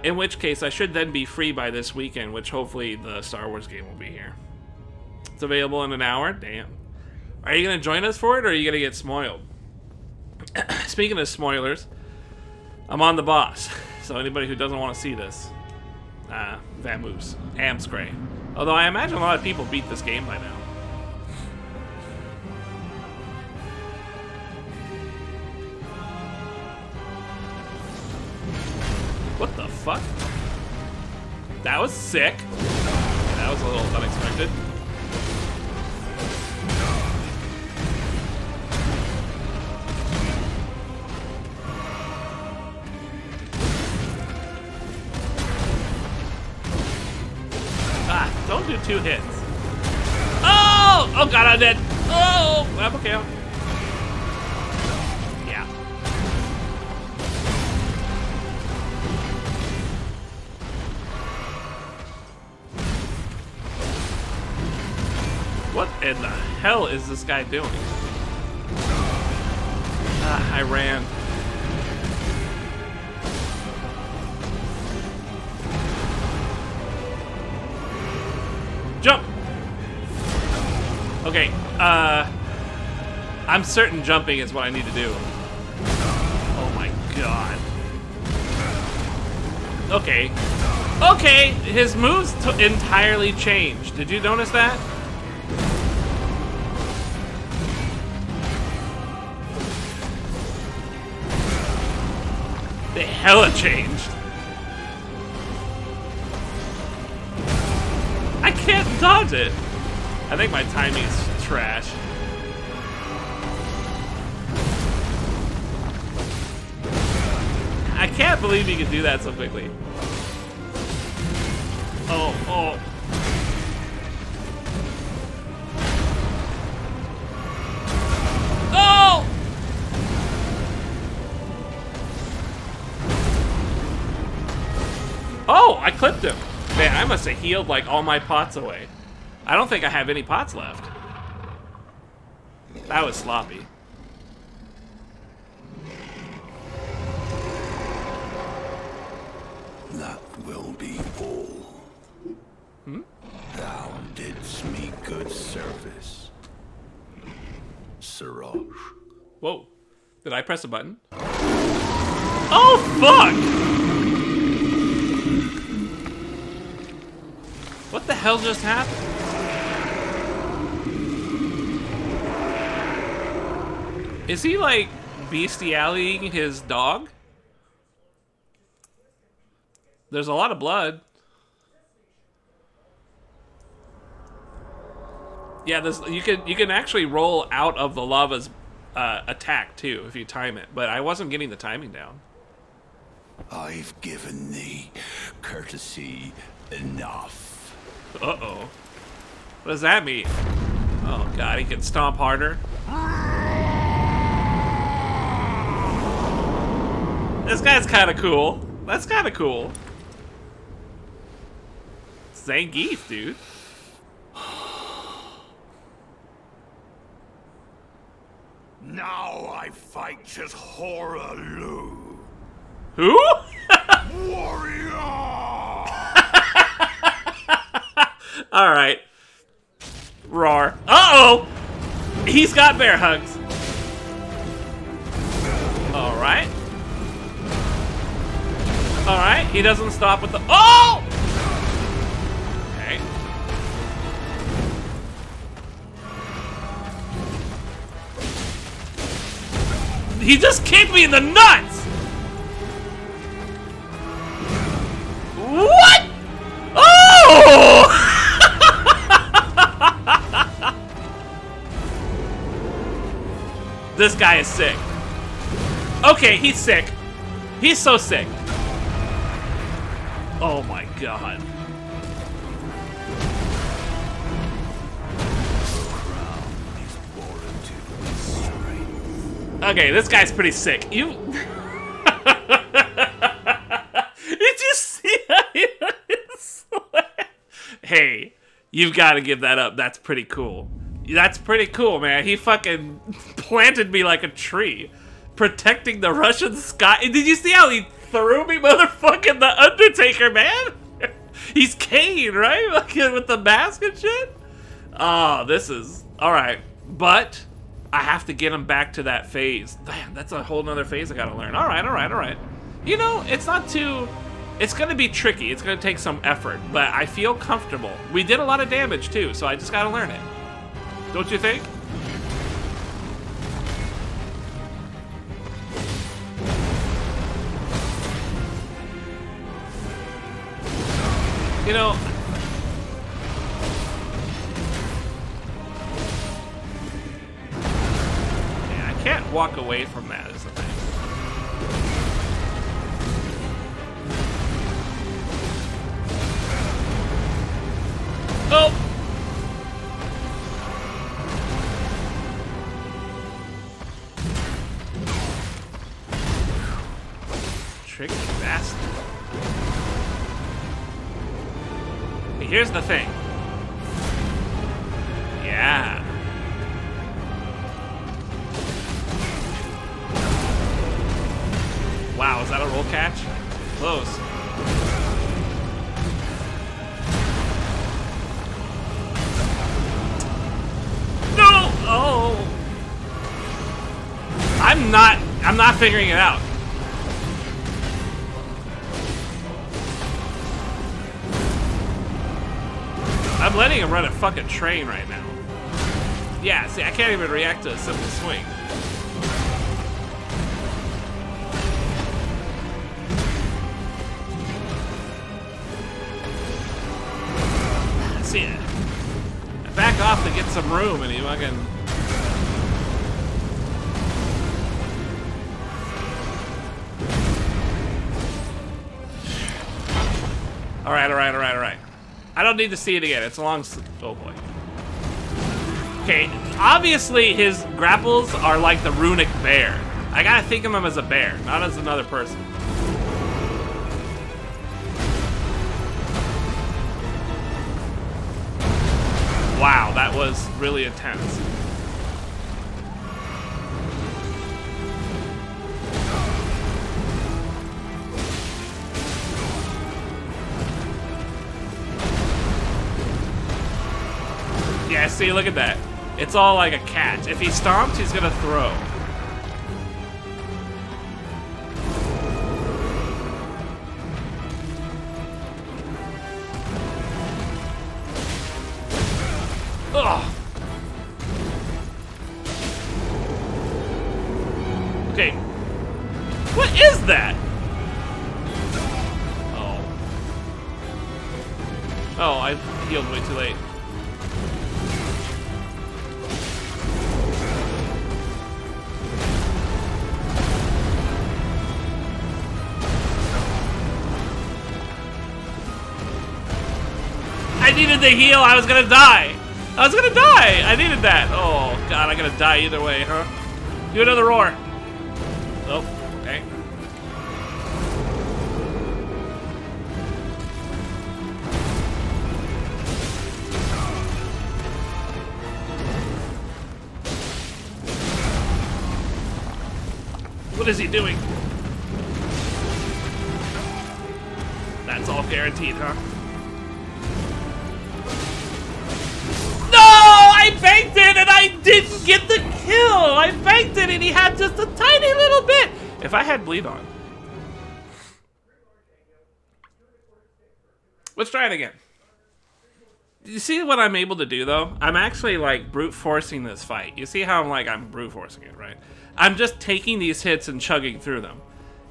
In which case, I should then be free by this weekend, which hopefully the Star Wars game will be here. It's available in an hour? Damn. Are you going to join us for it, or are you going to get spoiled? Speaking of spoilers, I'm on the boss. So anybody who doesn't want to see this, Vamoose, Amscray. Although I imagine a lot of people beat this game by now. What the fuck? That was sick. That was a little unexpected. Don't do 2 hits. Oh! Oh god, I'm dead. Oh! I'm okay. Yeah. What in the hell is this guy doing? I ran. Jump! Okay, I'm certain jumping is what I need to do. Oh my god. Okay. Okay, his moves entirely changed. Did you notice that? They hella changed. I can't dodge it. I think my timing's trash. I can't believe you can do that so quickly. Oh, oh. Oh! Oh, I clipped him. Man, I must have healed like all my pots away. I don't think I have any pots left. That was sloppy. That will be all. Thou didst me good service, Siraj. Whoa. Did I press a button? Oh, fuck! What the hell just happened? Is he, like, bestiality his dog? There's a lot of blood. Yeah, this you can actually roll out of the lava's attack, too, if you time it. But I wasn't getting the timing down. I've given thee courtesy enough. Uh-oh. What does that mean? Oh, God, he can stomp harder. This guy's kind of cool. That's kind of cool. Zangief, dude. Now I fight as Horaloo. Who? Warrior! Alright. Roar. Uh-oh! He's got bear hugs. Alright. Alright, he doesn't stop with the... Oh! Okay. He just kicked me in the nuts! What? Oh! This guy is sick. Okay, he's sick. He's so sick. Oh my god. Okay, this guy's pretty sick. You... Did you see how he Hey, you've got to give that up. That's pretty cool. That's pretty cool, man. He fucking planted me like a tree. Protecting the Russian sky. Did you see how he threw me, motherfucking the Undertaker, man? He's Kane, right? Like, with the mask and shit? Oh, this is... Alright. But I have to get him back to that phase. Damn, that's a whole nother phase I gotta learn. Alright, alright, alright. You know, it's not too... It's gonna be tricky. It's gonna take some effort. But I feel comfortable. We did a lot of damage, too, so I just gotta learn it. Don't you think? You know... Yeah, I can't walk away from that is the thing. Oh! Tricky bastard. Hey, here's the thing. Yeah. Wow, is that a roll catch? Close. No! Oh! I'm not figuring it out. I'm letting him run a fucking train right now. Yeah, see, I can't even react to a simple swing. See, I back off to get some room and he fucking... Alright, alright, alright, alright. I don't need to see it again. It's a long... Oh, boy. Okay, obviously his grapples are like the runic bear. I gotta think of him as a bear, not as another person. Wow, that was really intense. Yeah, see, look at that. It's all like a catch. If he stomps, he's gonna throw. Ugh. Okay. What is that? Oh. Oh, I healed way too late. I needed the heal. I was gonna die. I was gonna die. I needed that. Oh god, I'm gonna die either way, huh? Do another roar. Oh, okay. What is he doing? That's all guaranteed, huh? I banked it and I didn't get the kill. I banked it and he had just a tiny little bit. If I had bleed on. Let's try it again. You see what I'm able to do though? I'm actually like brute forcing this fight. You see how I'm brute forcing it, right? I'm just taking these hits and chugging through them.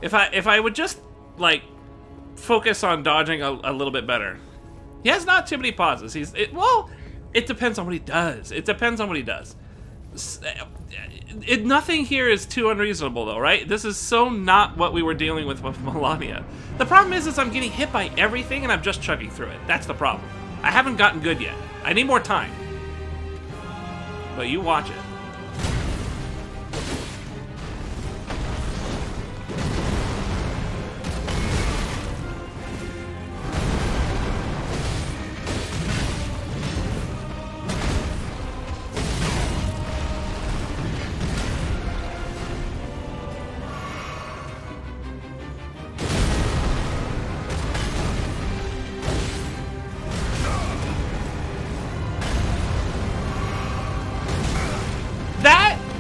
If I would just like focus on dodging a little bit better. He has not too many pauses. Well, it depends on what he does. It depends on what he does. Nothing here is too unreasonable though, right? This is so not what we were dealing with Melania. The problem is I'm getting hit by everything and I'm just chugging through it. That's the problem. I haven't gotten good yet. I need more time. But you watch it.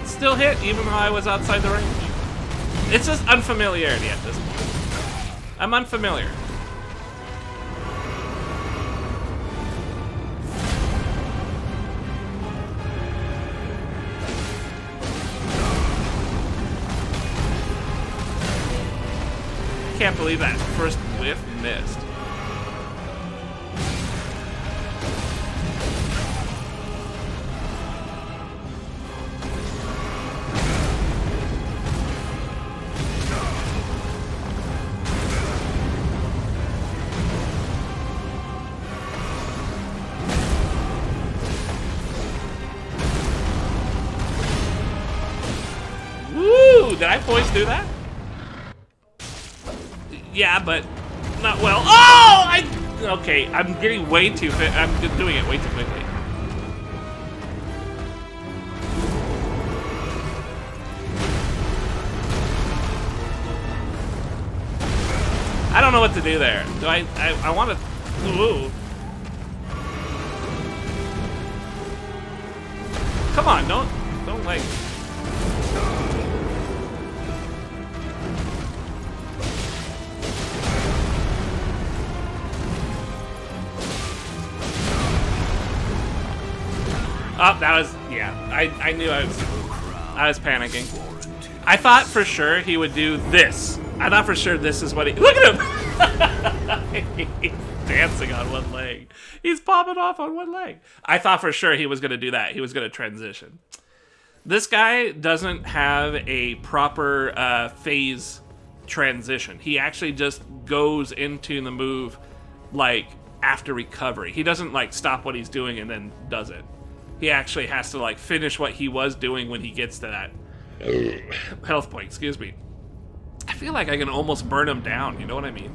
Still hit even though I was outside the range. It's just unfamiliarity at this point. I'm unfamiliar. I can't believe that first whiff missed. Did I voice do that? Yeah, but not well. Oh! Okay, I'm getting way too fit. I'm doing it way too quickly. I don't know what to do there. Do I want to... Ooh. Come on, don't like... Oh, that was, yeah, I knew I was panicking. I thought for sure he would do this. I thought for sure this is what he, look at him! He's dancing on one leg. He's popping off on one leg. I thought for sure he was going to do that. He was going to transition. This guy doesn't have a proper phase transition. He actually just goes into the move like after recovery. He doesn't like stop what he's doing and then does it. He actually has to like finish what he was doing when he gets to that health point, excuse me. I feel like I can almost burn him down, you know what I mean?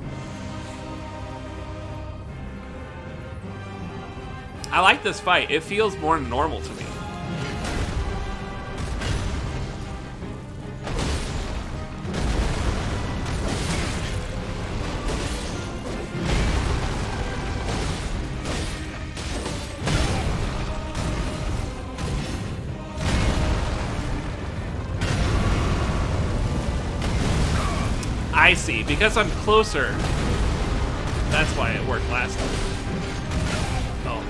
I like this fight. It feels more normal to me. I see, because I'm closer. That's why it worked last time. Oh.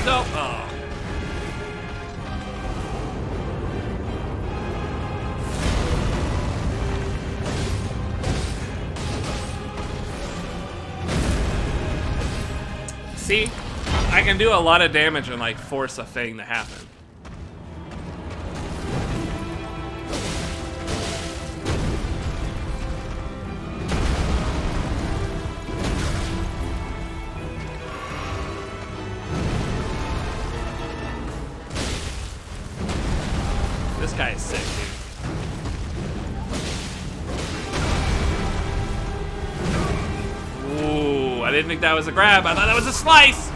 No. Oh. See, I can do a lot of damage and like force a thing to happen. This guy is sick, dude. Ooh, I didn't think that was a grab. I thought that was a slice.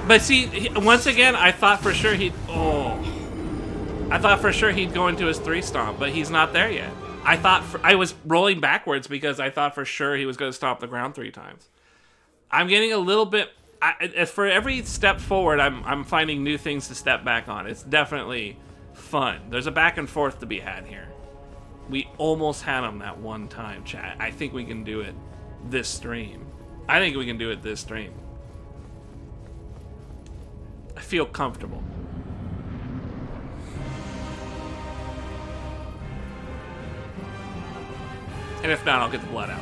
But see, once again, I thought for sure he'd... Oh. I thought for sure he'd go into his 3 stomp, but he's not there yet. I was rolling backwards because I thought for sure he was going to stomp the ground 3 times. I'm getting a little bit... for every step forward, I'm finding new things to step back on. It's definitely fun. There's a back and forth to be had here. We almost had him that one time, chat. I think we can do it this stream. I think we can do it this stream. I feel comfortable. And if not, I'll get the blood out.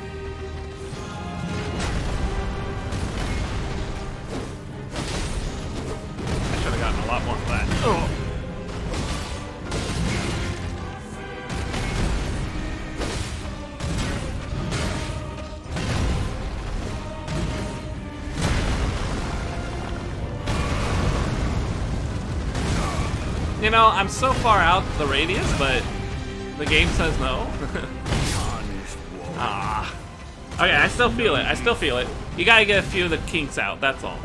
I should have gotten a lot more for that. Oh. You know, I'm so far out the radius, but the game says no. Ah. Okay, I still feel it. I still feel it. You gotta get a few of the kinks out, that's all.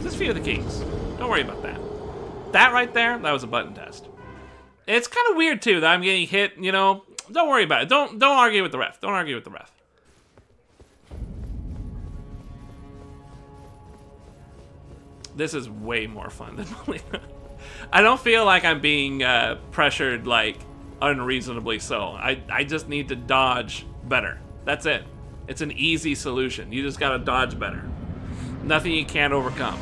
Just a few of the kinks. Don't worry about that. That right there, that was a button test. It's kind of weird, too, that I'm getting hit, you know. Don't worry about it. Don't argue with the ref. Don't argue with the ref. This is way more fun than Melina. I don't feel like I'm being pressured, like, unreasonably so. I just need to dodge better. That's it. It's an easy solution. You just gotta dodge better. Nothing you can't overcome.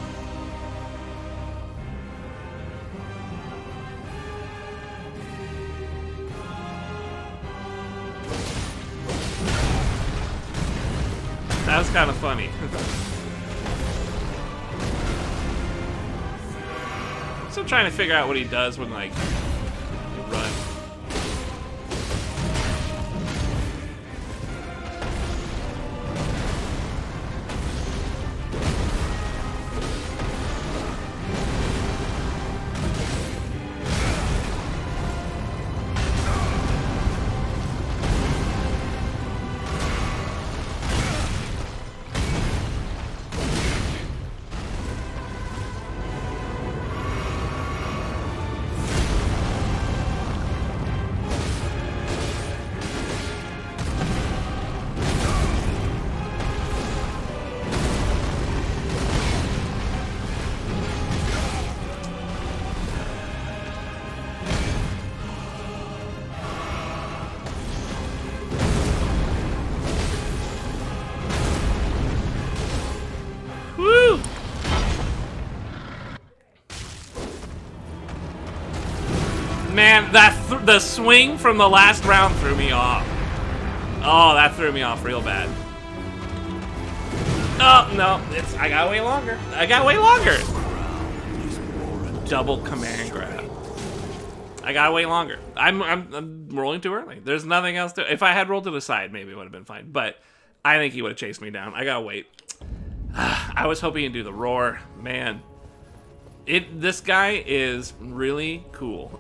That was kind of funny. Still trying to figure out what he does when, like, you run. Man, the swing from the last round threw me off. Oh, that threw me off real bad. Oh, no. I got way longer. I got way longer. Double command grab. I got way longer. I'm rolling too early. There's nothing else to... If I had rolled to the side, maybe it would have been fine. But I think he would have chased me down. I gotta wait. I was hoping he'd do the roar. Man. This guy is really cool.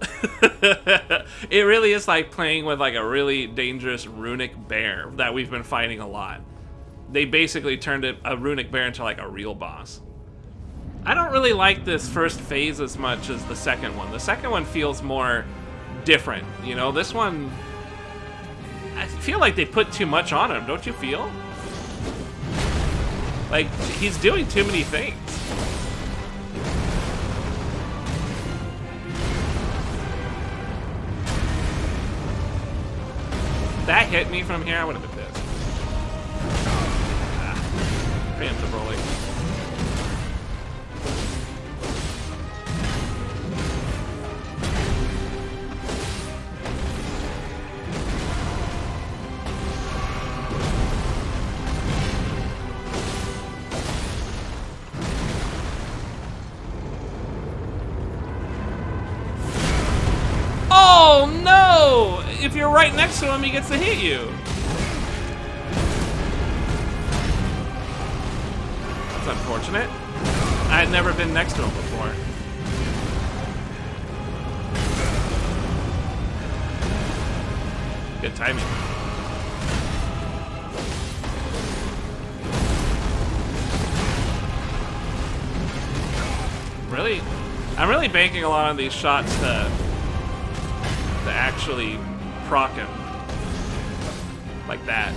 It really is like playing with like a really dangerous runic bear that we've been fighting a lot. They basically turned a runic bear into like a real boss. I don't really like this first phase as much as the second one. The second one feels more different, you know? This one, I feel like they put too much on him, don't you feel? Like, he's doing too many things. That hit me from here, I would have been pissed. Preemptive rolling. Oh no! If you're right next to him, he gets to hit you. That's unfortunate. I had never been next to him before. Good timing. I'm really banking a lot on these shots to actually proc him. Like that.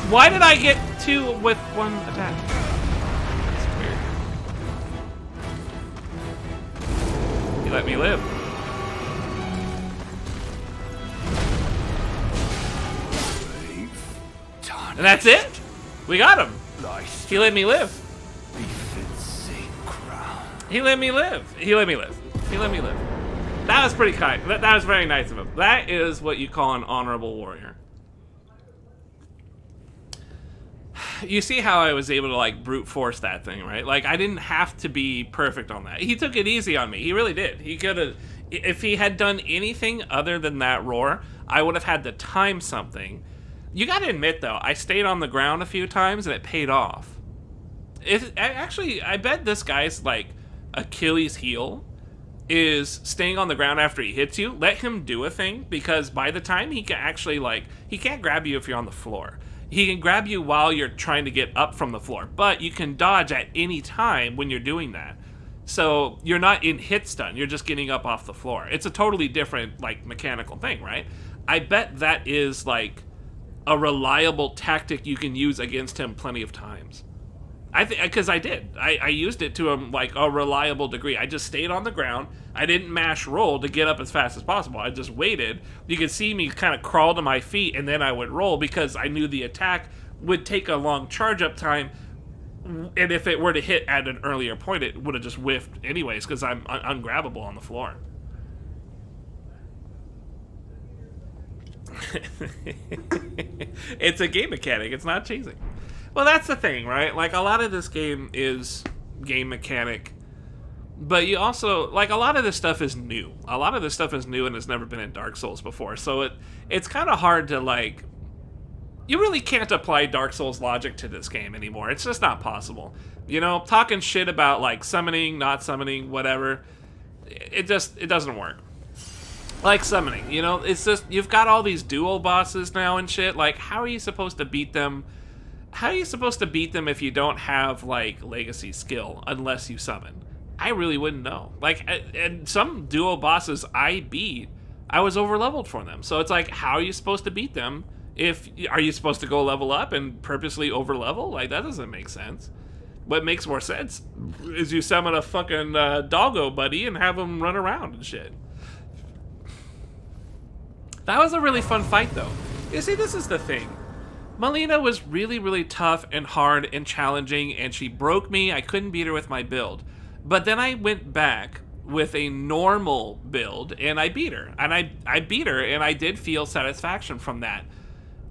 Why did I get 2 with 1 attack? That's weird. He let me live. And that's it? We got him. He let me live. He let me live. He let me live. He let me live. That was pretty kind. That was very nice of him. That is what you call an honorable warrior. You see how I was able to, like, brute force that thing, right? Like, I didn't have to be perfect on that. He took it easy on me. He really did. He could have... If he had done anything other than that roar, I would have had to time something. You gotta admit, though, I stayed on the ground a few times, and it paid off. Actually, I bet this guy's, like, Achilles heel is staying on the ground after he hits you. Let him do a thing, because by the time he can actually, like... He can't grab you if you're on the floor. He can grab you while you're trying to get up from the floor, but you can dodge at any time when you're doing that. So you're not in hit stun, you're just getting up off the floor. It's a totally different, like, mechanical thing, right? I bet that is, like, a reliable tactic you can use against him plenty of times. Because I did. I used it to like a reliable degree. I just stayed on the ground. I didn't mash roll to get up as fast as possible. I just waited. You could see me kind of crawl to my feet, and then I would roll because I knew the attack would take a long charge up time. And if it were to hit at an earlier point, it would have just whiffed anyways because I'm ungrabbable on the floor. It's a game mechanic. It's not cheesing. Well, that's the thing, right? Like, a lot of this game is game mechanic, but you also, like, a lot of this stuff is new. A lot of this stuff is new and has never been in Dark Souls before, so it's kind of hard to, like, you really can't apply Dark Souls logic to this game anymore. It's just not possible. You know, talking shit about, like, summoning, not summoning, whatever, it doesn't work. Like summoning, you know, it's just, you've got all these dual bosses now and shit, like, how are you supposed to beat them? How are you supposed to beat them if you don't have, like, legacy skill, unless you summon? I really wouldn't know. Like, and some duo bosses I beat, I was overleveled for them. So it's like, how are you supposed to beat them? Are you supposed to go level up and purposely overlevel? Like, that doesn't make sense. What makes more sense is you summon a fucking doggo buddy and have him run around and shit. That was a really fun fight, though. You see, this is the thing. Melina was really, really tough and hard and challenging, and she broke me. I couldn't beat her with my build. But then I went back with a normal build, and I beat her. And I beat her, and I did feel satisfaction from that.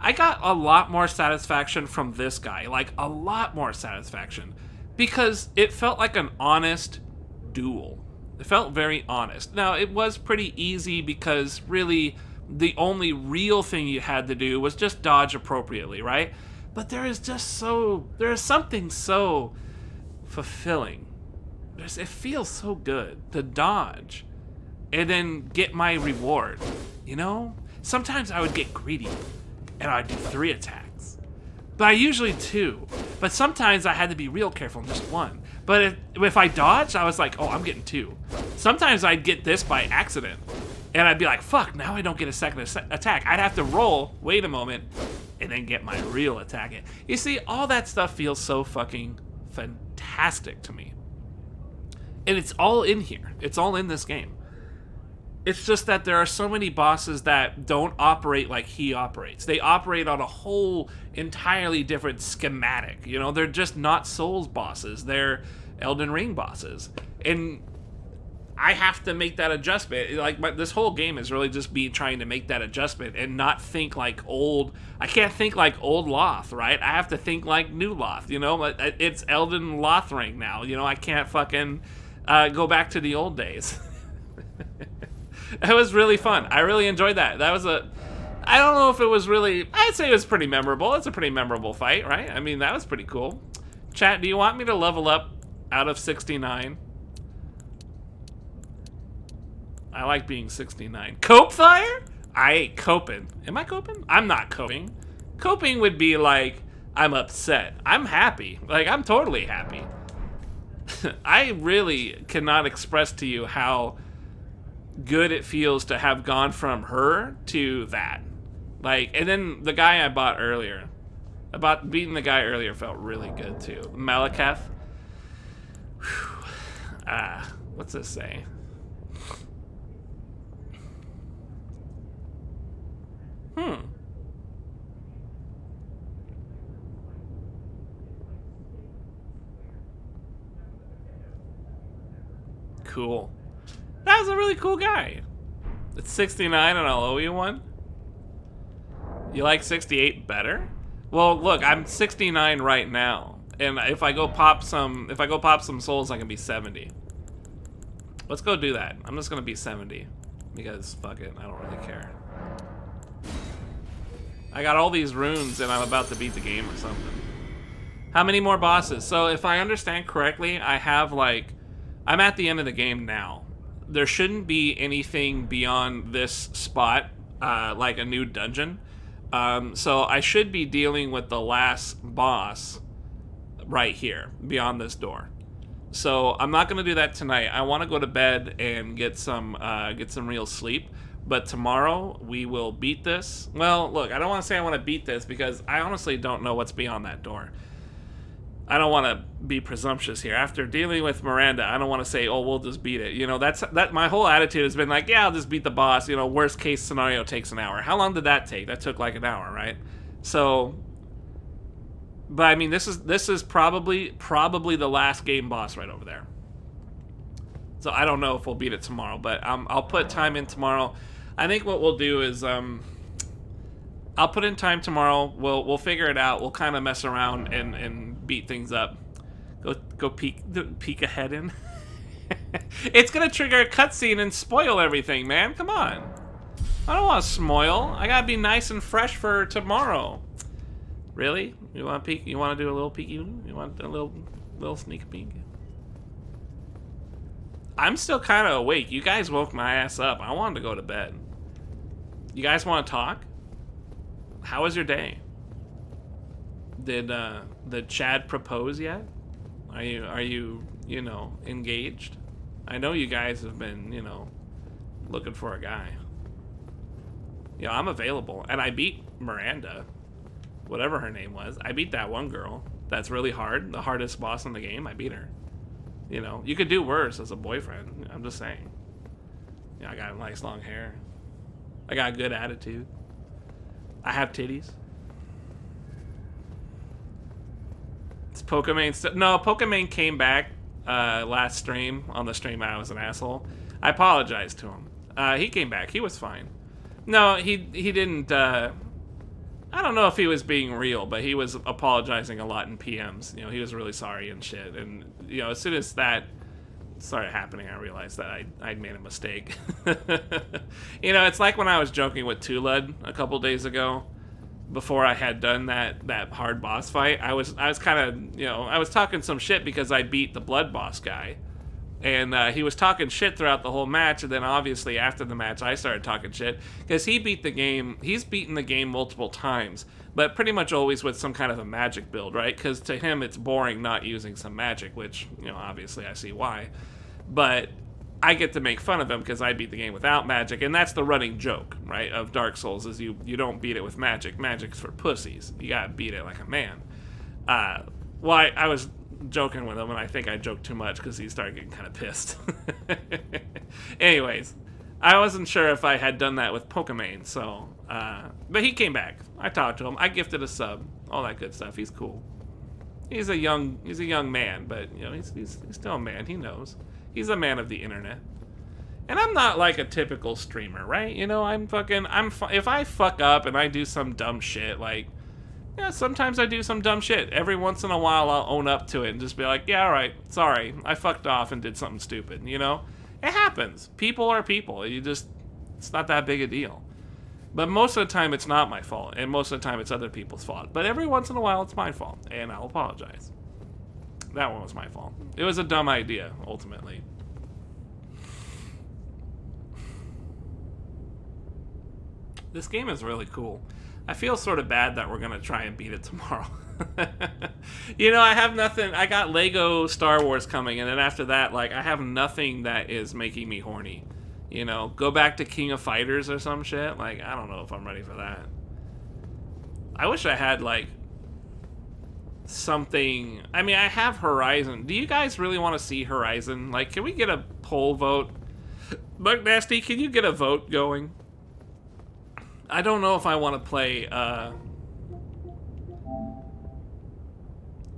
I got a lot more satisfaction from this guy. Like, a lot more satisfaction. Because it felt like an honest duel. It felt very honest. Now, it was pretty easy because, really, the only real thing you had to do was just dodge appropriately, right? But there is something so fulfilling. It feels so good to dodge and then get my reward, you know? Sometimes I would get greedy and I'd do 3 attacks, but I usually 2. But sometimes I had to be real careful and just 1. But if I dodged, I was like, oh, I'm getting 2. Sometimes I'd get this by accident. And I'd be like, fuck, now I don't get a second attack. I'd have to roll, wait a moment, and then get my real attack in. You see, all that stuff feels so fucking fantastic to me. And it's all in here. It's all in this game. It's just that there are so many bosses that don't operate like he operates. They operate on a whole entirely different schematic. You know, they're just not Souls bosses. They're Elden Ring bosses. And I have to make that adjustment. Like, this whole game is really just me trying to make that adjustment and not think like old. I can't think like old Loth, right? I have to think like new Loth, you know? It's Elden Lothring now, you know? I can't fucking go back to the old days. It was really fun. I really enjoyed that. That was I don't know if it was really... I'd say it was pretty memorable. It's a pretty memorable fight, right? I mean, that was pretty cool. Chat, do you want me to level up out of 69? I like being 69. Lothire? I ain't coping. Am I coping? I'm not coping. Coping would be like, I'm upset. I'm happy. Like, I'm totally happy. I really cannot express to you how good it feels to have gone from her to that. Like, and then the guy I bought earlier. Beating the guy earlier felt really good too. Malekith. What's this say? Cool. That was a really cool guy. It's 69 and I'll owe you one? You like 68 better? Well, look, I'm 69 right now. And if I go pop some souls, I can be 70. Let's go do that. I'm just gonna be 70. Because fuck it, I don't really care. I got all these runes and I'm about to beat the game or something. How many more bosses? So if I understand correctly, I have like... I'm at the end of the game now. There shouldn't be anything beyond this spot, like a new dungeon. So I should be dealing with the last boss right here, beyond this door. So I'm not gonna do that tonight. I want to go to bed and get some real sleep. But tomorrow we will beat this. Well, look, I don't want to say I want to beat this because I honestly don't know what's beyond that door. I don't want to be presumptuous here. After dealing with Miranda, I don't want to say, oh, we'll just beat it. You know, that my whole attitude has been like, yeah, I'll just beat the boss. You know, worst case scenario takes an hour. How long did that take? That took like an hour, right? So, but I mean, this is probably the last game boss right over there. So I don't know if we'll beat it tomorrow, but I'll put time in tomorrow. I think what we'll do is I'll put in time tomorrow. We'll figure it out. We'll kind of mess around and beat things up. Go peek ahead in. It's gonna trigger a cutscene and spoil everything, man. Come on. I don't want to spoil. I gotta be nice and fresh for tomorrow. Really? You want to peek? You want to do a little peeky? You want a little sneak peek? I'm still kind of awake. You guys woke my ass up. I wanted to go to bed. You guys want to talk? How was your day? Did Chad propose yet? Are you engaged? I know you guys have been, looking for a guy. Yeah, I'm available. And I beat Miranda. Whatever her name was. I beat that one girl. That's really hard. The hardest boss in the game. I beat her. You could do worse as a boyfriend. I'm just saying. I got nice long hair. I got a good attitude. I have titties. It's Pokemon. No, Pokemon came back last stream. On the stream, I was an asshole. I apologized to him. He came back. He was fine. No, he didn't. I don't know if he was being real, but he was apologizing a lot in PMs. He was really sorry and shit. And as soon as that started happening, I realized that I'd made a mistake. It's like when I was joking with Tulud a couple days ago, before I had done that hard boss fight. I was kind of I was talking some shit because I beat the blood boss guy, and he was talking shit throughout the whole match. And then obviously after the match, I started talking shit because he beat the game. He's beaten the game multiple times, but pretty much always with some kind of a magic build, right? Because to him, it's boring not using some magic, which, obviously I see why. But I get to make fun of him because I beat the game without magic, and that's the running joke, right, of Dark Souls, is you don't beat it with magic. Magic's for pussies. You gotta beat it like a man. Well, I was joking with him, and I think I joked too much because he started getting kind of pissed. Anyways, I wasn't sure if I had done that with Pokemon, so... but he came back. I talked to him. I gifted a sub. All that good stuff. He's cool. He's a young man, but, he's still a man. He knows. He's a man of the internet. And I'm not like a typical streamer, right? You know, if I fuck up and I do some dumb shit, like, yeah, sometimes I do some dumb shit. Every once in a while I'll own up to it and just be like, yeah, alright, sorry, I fucked off and did something stupid, you know? It happens. People are people. It's not that big a deal. But most of the time it's not my fault, and most of the time it's other people's fault. But every once in a while it's my fault, and I'll apologize. That one was my fault. It was a dumb idea, ultimately. This game is really cool. I feel sort of bad that we're gonna try and beat it tomorrow. You know, I have nothing. I got Lego Star Wars coming, and then after that, like, I have nothing that is making me horny. You know, go back to King of Fighters or some shit. Like, I don't know if I'm ready for that. I wish I had, like, something. I mean, I have Horizon. Do you guys really want to see Horizon? Like, can we get a poll vote? Buck Nasty, can you get a vote going? I don't know if I want to play,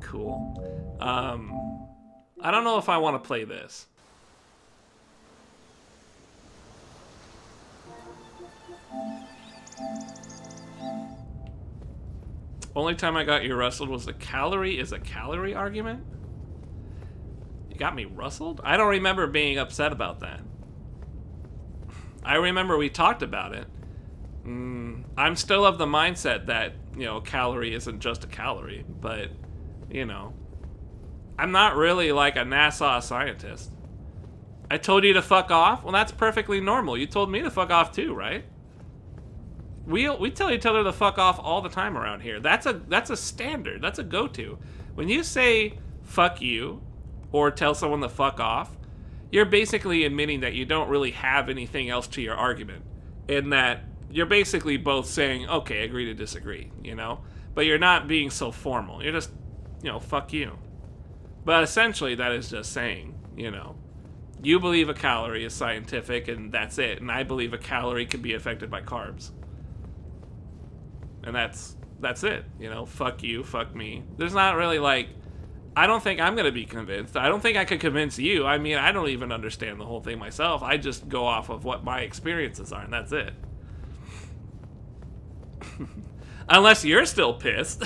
cool. I don't know if I want to play this. Only time I got you rustled was the calorie is a calorie argument? You got me rustled? I don't remember being upset about that. I remember we talked about it. I'm still of the mindset that, you know, calorie isn't just a calorie, but, you know, I'm not really like a NASA scientist. I told you to fuck off? Well, that's perfectly normal. You told me to fuck off too, right? We tell each other to fuck off all the time around here. That's a standard. That's a go-to. When you say fuck you or tell someone to fuck off, you're basically admitting that you don't really have anything else to your argument, and that you're basically both saying, okay, agree to disagree, you know? But you're not being so formal. You're just, you know, fuck you. But essentially, that is just saying, you know, you believe a calorie is scientific and that's it, and I believe a calorie can be affected by carbs. And that's it, you know? Fuck you, fuck me. There's not really, like, I don't think I'm gonna be convinced. I don't think I could convince you. I mean, I don't even understand the whole thing myself. I just go off of what my experiences are, and that's it. Unless you're still pissed.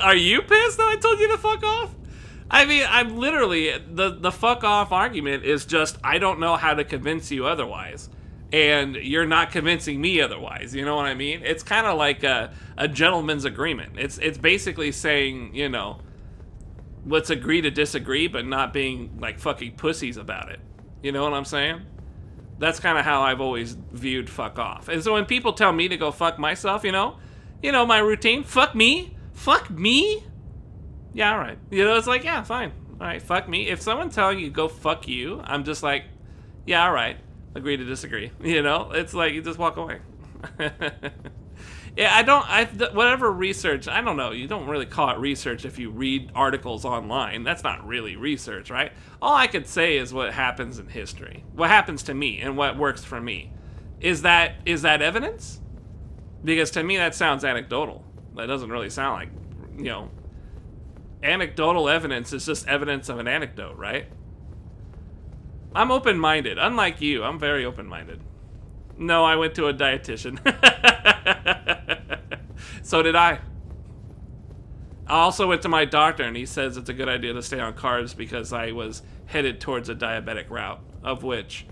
Are you pissed that I told you to fuck off? I mean, I'm literally, the fuck off argument is just, I don't know how to convince you otherwise. And you're not convincing me otherwise, you know what I mean? It's kind of like a gentleman's agreement. It's basically saying, you know, let's agree to disagree, but not being like fucking pussies about it. You know what I'm saying? That's kind of how I've always viewed fuck off. And so when people tell me to go fuck myself, you know my routine, fuck me? Fuck me? Yeah, all right. You know, it's like, yeah, fine. All right, fuck me. If someone's telling you go fuck you, I'm just like, yeah, all right. Agree to disagree. You know, it's like you just walk away. Yeah, whatever research, I don't know, you don't really call it research if you read articles online. That's not really research, right? All I could say is what happens in history. What happens to me and what works for me. Is that evidence? Because to me that sounds anecdotal. That doesn't really sound like, you know, anecdotal evidence is just evidence of an anecdote, right? I'm open-minded. Unlike you, I'm very open-minded. No, I went to a dietitian. So did I. I also went to my doctor, and he says it's a good idea to stay on carbs because I was headed towards a diabetic route, of which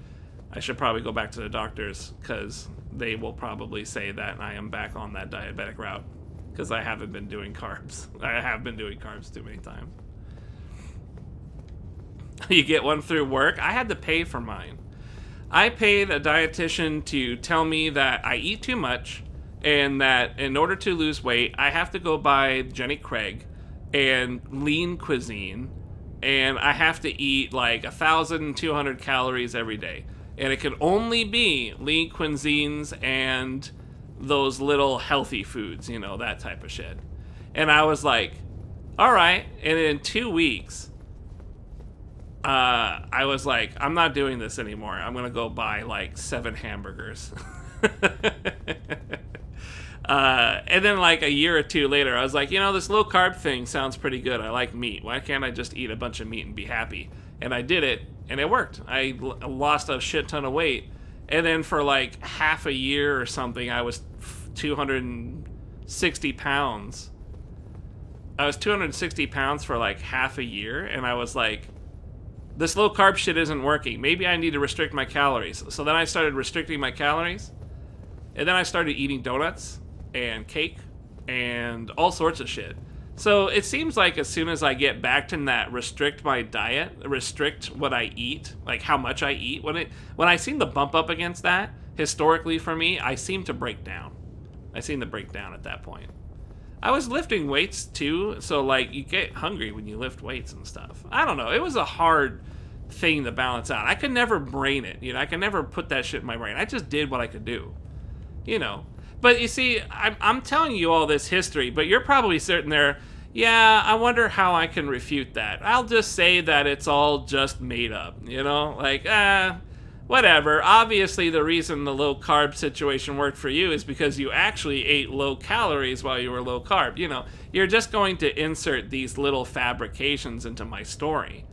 I should probably go back to the doctors because they will probably say that I am back on that diabetic route because I haven't been doing carbs. I have been doing carbs too many times. You get one through work? I had to pay for mine. I paid a dietitian to tell me that I eat too much and that in order to lose weight, I have to go buy Jenny Craig and lean cuisine, and I have to eat like 1,200 calories every day. And it can only be lean cuisines and those little healthy foods, you know, that type of shit. And I was like, all right. And in 2 weeks, I was like, I'm not doing this anymore. I'm gonna go buy like 7 hamburgers. And then like a year or two later, I was like, you know, this low carb thing sounds pretty good. I like meat. Why can't I just eat a bunch of meat and be happy? And I did it, and it worked. I lost a shit ton of weight. And then for like half a year or something, I was 260 pounds. I was 260 pounds for like half a year, and I was like, this low carb shit isn't working. Maybe I need to restrict my calories. So then I started restricting my calories, and then I started eating donuts and cake and all sorts of shit. So it seems like as soon as I get back to that restrict my diet, restrict what I eat, like how much I eat, when I seem to bump up against that, historically for me, I seem to break down. I seem to break down at that point. I was lifting weights too, so like you get hungry when you lift weights and stuff. I don't know, it was a hard thing to balance out. I could never brain it, you know, I could never put that shit in my brain. I just did what I could do, you know. But you see, I'm telling you all this history, but you're probably sitting there, yeah, I wonder how I can refute that. I'll just say that it's all just made up, you know? Like, whatever. Obviously, the reason the low-carb situation worked for you is because you actually ate low calories while you were low-carb. You know, you're just going to insert these little fabrications into my story.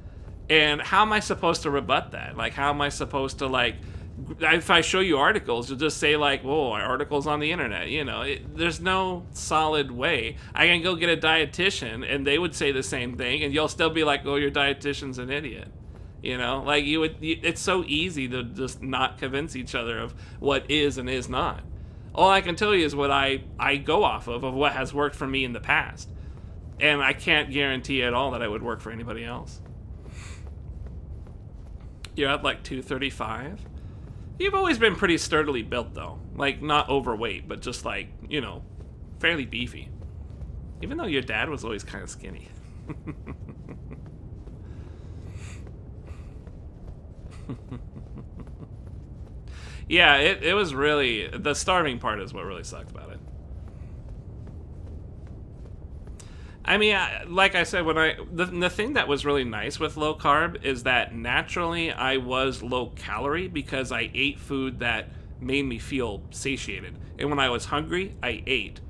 And how am I supposed to rebut that? Like, how am I supposed to, like, if I show you articles, you'll just say like, whoa, articles on the internet, you know, there's no solid way. I can go get a dietitian and they would say the same thing and you'll still be like, oh, your dietitian's an idiot. You know, like it's so easy to just not convince each other of what is and is not. All I can tell you is what I go off of what has worked for me in the past. And I can't guarantee at all that I would work for anybody else. You're at like 235? You've always been pretty sturdily built, though. Like, not overweight, but just, like, you know, fairly beefy. Even though your dad was always kind of skinny. Yeah, it was really... The starving part is what really sucked about it. I mean, like I said, when the thing that was really nice with low carb is that naturally I was low calorie because I ate food that made me feel satiated. And when I was hungry, I ate.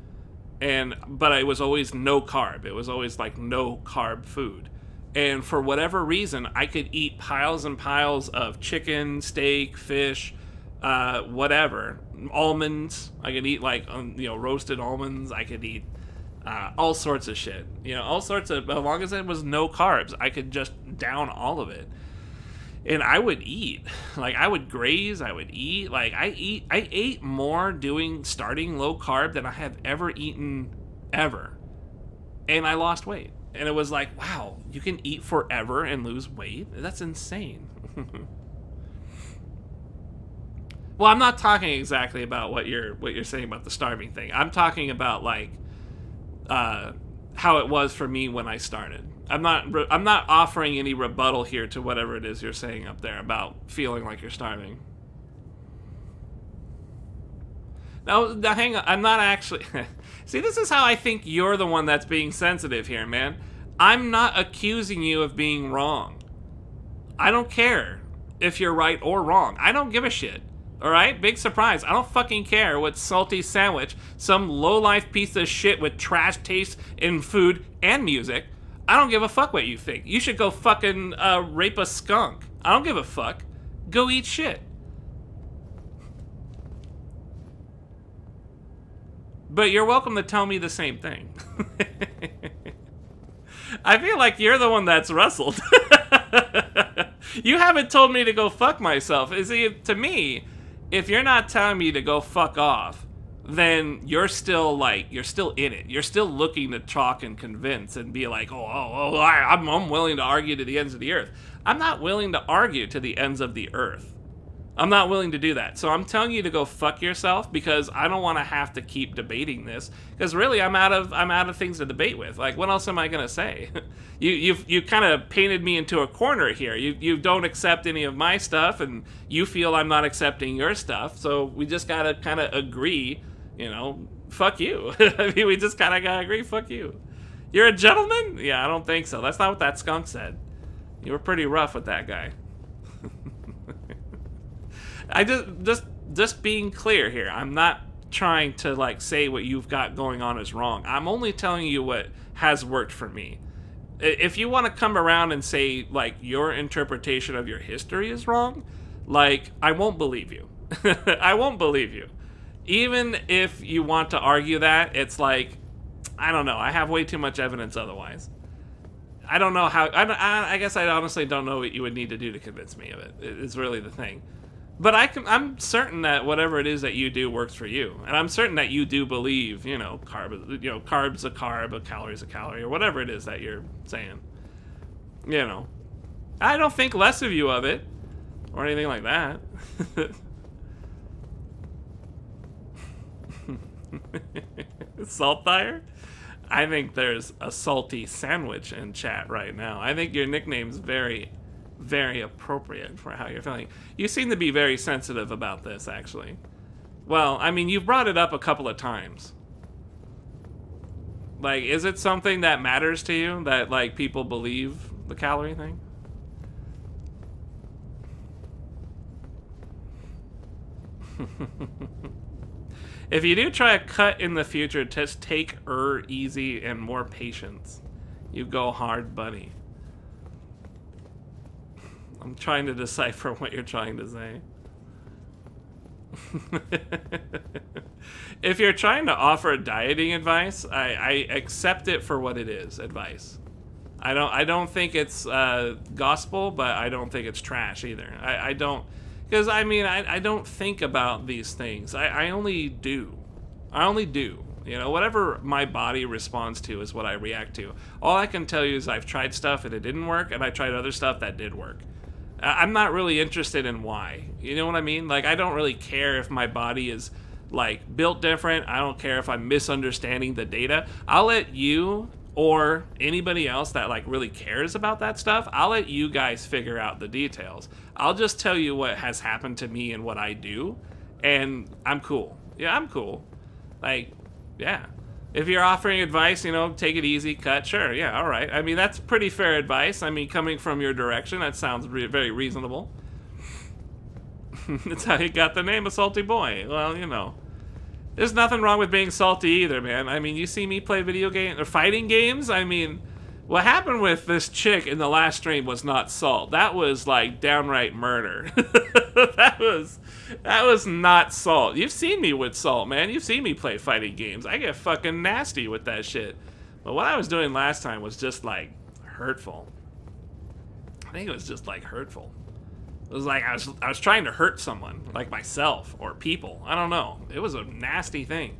But it was always no carb. It was always like no carb food. And for whatever reason, I could eat piles and piles of chicken, steak, fish, whatever. Almonds. I could eat like, you know, roasted almonds. I could eat all sorts of shit, you know, all sorts of, as long as it was no carbs, I could just down all of it. And I would eat, like I would graze, I would eat, like I ate more starting low carb than I have ever eaten ever. And I lost weight. And it was like, wow, you can eat forever and lose weight? That's insane. Well, I'm not talking exactly about what you're saying about the starving thing. I'm talking about like how it was for me when I started. I'm not offering any rebuttal here to whatever it is you're saying up there about feeling like you're starving. Now hang on, I'm not actually... See, this is how I think you're the one that's being sensitive here, man. I'm not accusing you of being wrong. I don't care if you're right or wrong. I don't give a shit. Alright? Big surprise. I don't fucking care what salty sandwich, some low-life piece of shit with trash taste in food and music. I don't give a fuck what you think. You should go fucking rape a skunk. I don't give a fuck. Go eat shit. But you're welcome to tell me the same thing. I feel like you're the one that's wrestled. You haven't told me to go fuck myself. See, to me, if you're not telling me to go fuck off, then you're still in it. You're still looking to talk and convince and be like, I'm willing to argue to the ends of the earth. I'm not willing to argue to the ends of the earth. I'm not willing to do that. So I'm telling you to go fuck yourself because I don't want to have to keep debating this. Because really, I'm out of things to debate with. Like, what else am I gonna say? You kind of painted me into a corner here. You don't accept any of my stuff, and you feel I'm not accepting your stuff. So we just gotta kind of agree. You know, fuck you. I mean, we just kind of gotta agree. Fuck you. You're a gentleman? Yeah, I don't think so. That's not what that skunk said. You were pretty rough with that guy. I just being clear here. I'm not trying to like say what you've got going on is wrong. I'm only telling you what has worked for me. If you want to come around and say, like, your interpretation of your history is wrong, like, I won't believe you. I won't believe you. Even if you want to argue that, it's like, I don't know. I have way too much evidence otherwise. I don't know how... I guess I honestly don't know what you would need to do to convince me of it. It's really the thing. But I'm certain that whatever it is that you do works for you. And I'm certain that you do believe, you know, carb's a carb, a calories a calorie, or whatever it is that you're saying. You know. I don't think less of you of it. Or anything like that. Saltire? I think there's a salty sandwich in chat right now. I think your nickname's very... very appropriate for how you're feeling. You seem to be very sensitive about this, actually. Well, I mean, you've brought it up a couple of times. Like, is it something that matters to you? That, like, people believe the calorie thing? If you do try a cut in the future, just take easy and more patience. You go hard, buddy. I'm trying to decipher what you're trying to say. If you're trying to offer dieting advice, I accept it for what it is, advice. I don't think it's gospel, but I don't think it's trash either. I don't, because I mean, I don't think about these things. I only do. I only do. You know, whatever my body responds to is what I react to. All I can tell you is I've tried stuff and it didn't work, and I tried other stuff that did work. I'm not really interested in why. You know what I mean? Like, I don't really care if my body is, like, built different. I don't care if I'm misunderstanding the data. I'll let you or anybody else that, like, really cares about that stuff, I'll let you guys figure out the details. I'll just tell you what has happened to me and what I do, and I'm cool. Yeah, I'm cool. Like, yeah. If you're offering advice, you know, take it easy, cut, sure, yeah, all right. I mean, that's pretty fair advice. I mean, coming from your direction, that sounds very reasonable. That's how you got the name of Salty Boy. Well, you know. There's nothing wrong with being salty either, man. I mean, you see me play video games, or fighting games, I mean, what happened with this chick in the last stream was not salt. That was, like, downright murder. That was not salt. You've seen me with salt, man. You've seen me play fighting games. I get fucking nasty with that shit. But what I was doing last time was just, like, hurtful. I think it was just, like, hurtful. It was like I was trying to hurt someone, like myself or people. I don't know. It was a nasty thing.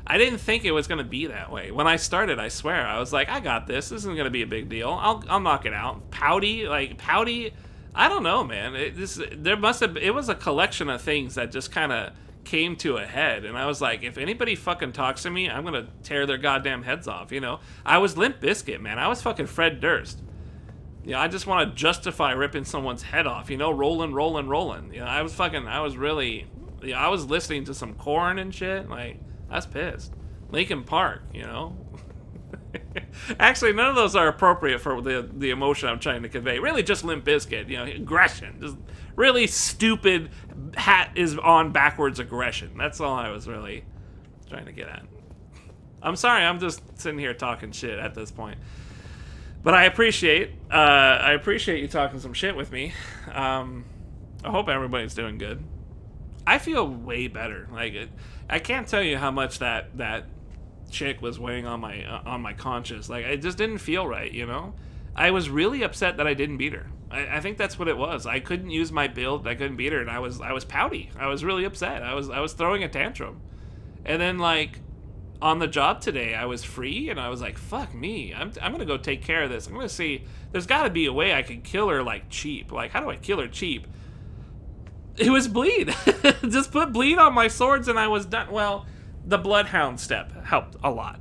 I didn't think it was going to be that way. When I started, I swear, I was like, I got this. This isn't going to be a big deal. I'll knock it out. Pouty. I don't know, man. It was a collection of things that just kind of came to a head, and I was like, if anybody fucking talks to me, I'm gonna tear their goddamn heads off, you know? I was Limp Bizkit, man. I was fucking Fred Durst. You know, I just want to justify ripping someone's head off, you know? Rolling. You know, I was really, you know, I was listening to some Korn and shit. Like, I was pissed. Linkin Park, you know? Actually, none of those are appropriate for the emotion I'm trying to convey. Really, just Limp Bizkit, you know, aggression. Just really stupid hat is on backwards aggression. That's all I was really trying to get at. I'm sorry, I'm just sitting here talking shit at this point. But I appreciate you talking some shit with me. I hope everybody's doing good. I feel way better. Like, I can't tell you how much that chick was weighing on my conscience. Like, it just didn't feel right, you know? I was really upset that I didn't beat her. I think that's what it was. I couldn't use my build, I couldn't beat her, and I was pouty. I was really upset. I was throwing a tantrum. And then, like, on the job today, I was free, and I was like, fuck me. I'm gonna go take care of this. I'm gonna see, there's gotta be a way I can kill her, like, cheap. Like, how do I kill her cheap? It was bleed. Just put bleed on my swords and I was done. Well, the Bloodhound step helped a lot,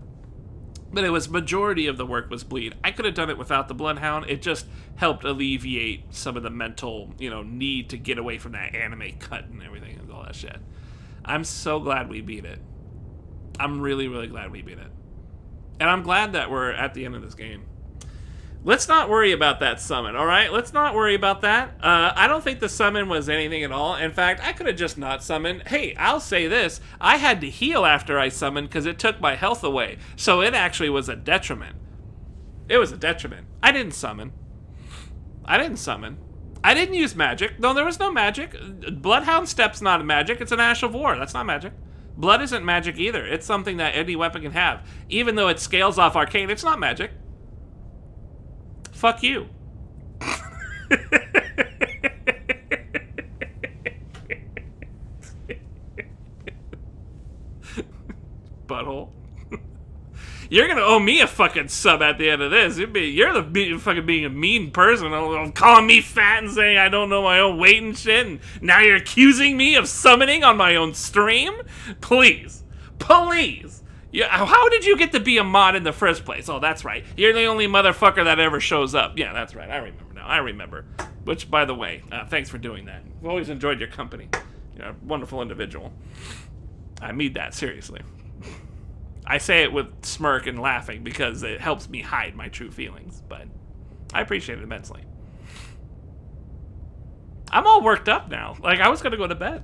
but it was majority of the work was bleed. I could have done it without the Bloodhound. It just helped alleviate some of the mental, you know, need to get away from that anime cut and everything and all that shit. I'm so glad we beat it. I'm really, really glad we beat it. And I'm glad that we're at the end of this game. Let's not worry about that summon, alright? Let's not worry about that. I don't think the summon was anything at all. In fact, I could have just not summoned. Hey, I'll say this. I had to heal after I summoned because it took my health away. So it actually was a detriment. It was a detriment. I didn't summon. I didn't use magic. No, there was no magic. Bloodhound Step's not a magic. It's an Ash of War. That's not magic. Blood isn't magic either. It's something that any weapon can have. Even though it scales off arcane, it's not magic. Fuck you. Butthole. You're gonna owe me a fucking sub at the end of this. You're the fucking being a mean person, calling me fat and saying I don't know my own weight and shit, and now you're accusing me of summoning on my own stream? Please. Please. Yeah, how did you get to be a mod in the first place? Oh, that's right. You're the only motherfucker that ever shows up. Yeah, that's right. I remember now. I remember. Which, by the way, thanks for doing that. I've always enjoyed your company. You're a wonderful individual. I mean that, seriously. I say it with smirk and laughing because it helps me hide my true feelings, but I appreciate it immensely. I'm all worked up now. Like, I was gonna go to bed.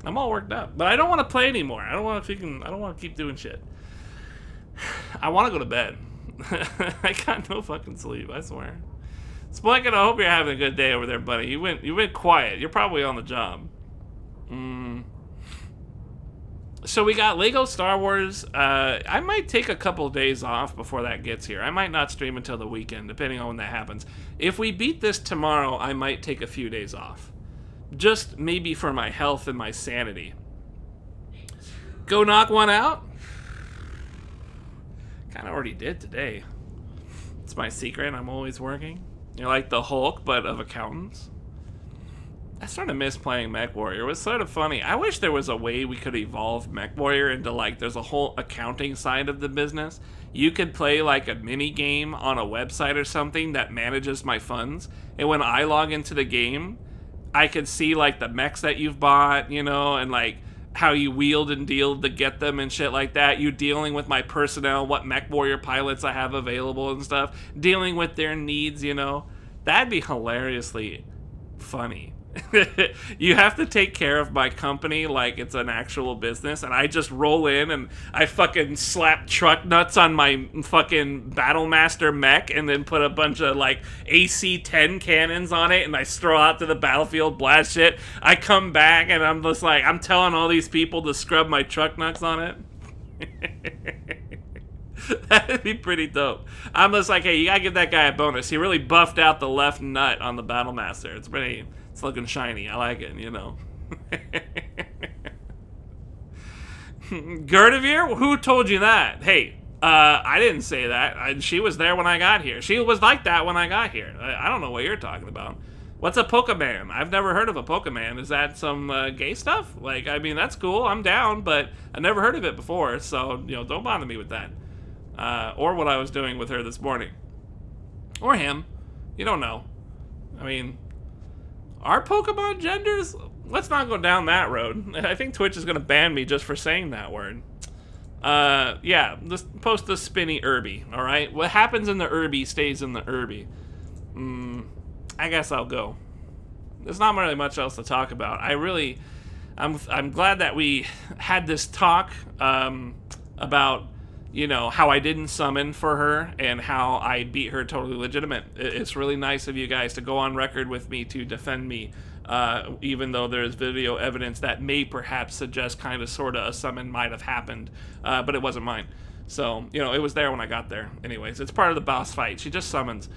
I'm all worked up, but I don't want to play anymore. I don't want to keep doing shit. I want to go to bed. I got no fucking sleep, I swear. Splinkin, I hope you're having a good day over there, buddy. You went quiet. You're probably on the job. So we got Lego Star Wars. I might take a couple days off before that gets here. I might not stream until the weekend, depending on when that happens. If we beat this tomorrow, I might take a few days off. Just maybe for my health and my sanity. Go knock one out? Kind of already did today. It's my secret. I'm always working. You're like the Hulk, but of accountants. I started to miss playing MechWarrior. It was sort of funny. I wish there was a way we could evolve MechWarrior into, like, there's a whole accounting side of the business. You could play, like, a mini game on a website or something that manages my funds. And when I log into the game, I could see, like, the mechs that you've bought, you know, and, like, how you wheeled and dealed to get them and shit like that. You dealing with my personnel, what MechWarrior pilots I have available and stuff. Dealing with their needs, you know. That'd be hilariously funny. You have to take care of my company like it's an actual business, and I just roll in and I fucking slap truck nuts on my fucking Battlemaster mech and then put a bunch of like AC-10 cannons on it and I throw out to the battlefield, blast shit. I come back and I'm just like, I'm telling all these people to scrub my truck nuts on it. That'd be pretty dope. I'm just like, hey, you gotta give that guy a bonus. He really buffed out the left nut on the Battlemaster. It's looking shiny. I like it, you know. Gerdavir? Who told you that? Hey, I didn't say that. She was there when I got here. She was like that when I got here. I don't know what you're talking about. What's a Pokemon? I've never heard of a Pokemon. Is that some gay stuff? Like, I mean, that's cool. I'm down, but I never heard of it before. So, you know, don't bother me with that. Or what I was doing with her this morning. Or him. You don't know. I mean... Are Pokemon genders? Let's not go down that road. I think Twitch is going to ban me just for saying that word. Yeah, let's post the spinny Irby, alright? What happens in the Irby stays in the Irby. I guess I'll go. There's not really much else to talk about. I'm glad that we had this talk about, you know, how I didn't summon for her and how I beat her totally legitimate. It's really nice of you guys to go on record with me to defend me, even though there's video evidence that may perhaps suggest kind of sort of a summon might have happened, but it wasn't mine. So, you know, it was there when I got there. Anyways, it's part of the boss fight. She just summons.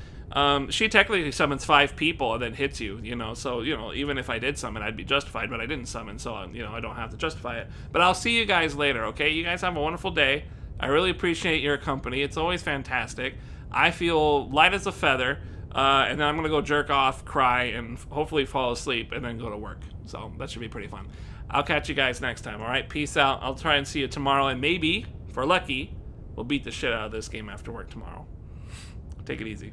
She technically summons 5 people and then hits you, you know, so, you know, even if I did summon, I'd be justified, but I didn't summon, so, you know, I don't have to justify it. But I'll see you guys later, okay? You guys have a wonderful day. I really appreciate your company. It's always fantastic. I feel light as a feather, and then I'm going to go jerk off, cry, and hopefully fall asleep, and then go to work. So that should be pretty fun. I'll catch you guys next time, all right? Peace out. I'll try and see you tomorrow, and maybe, if we're lucky, we'll beat the shit out of this game after work tomorrow. Take it easy.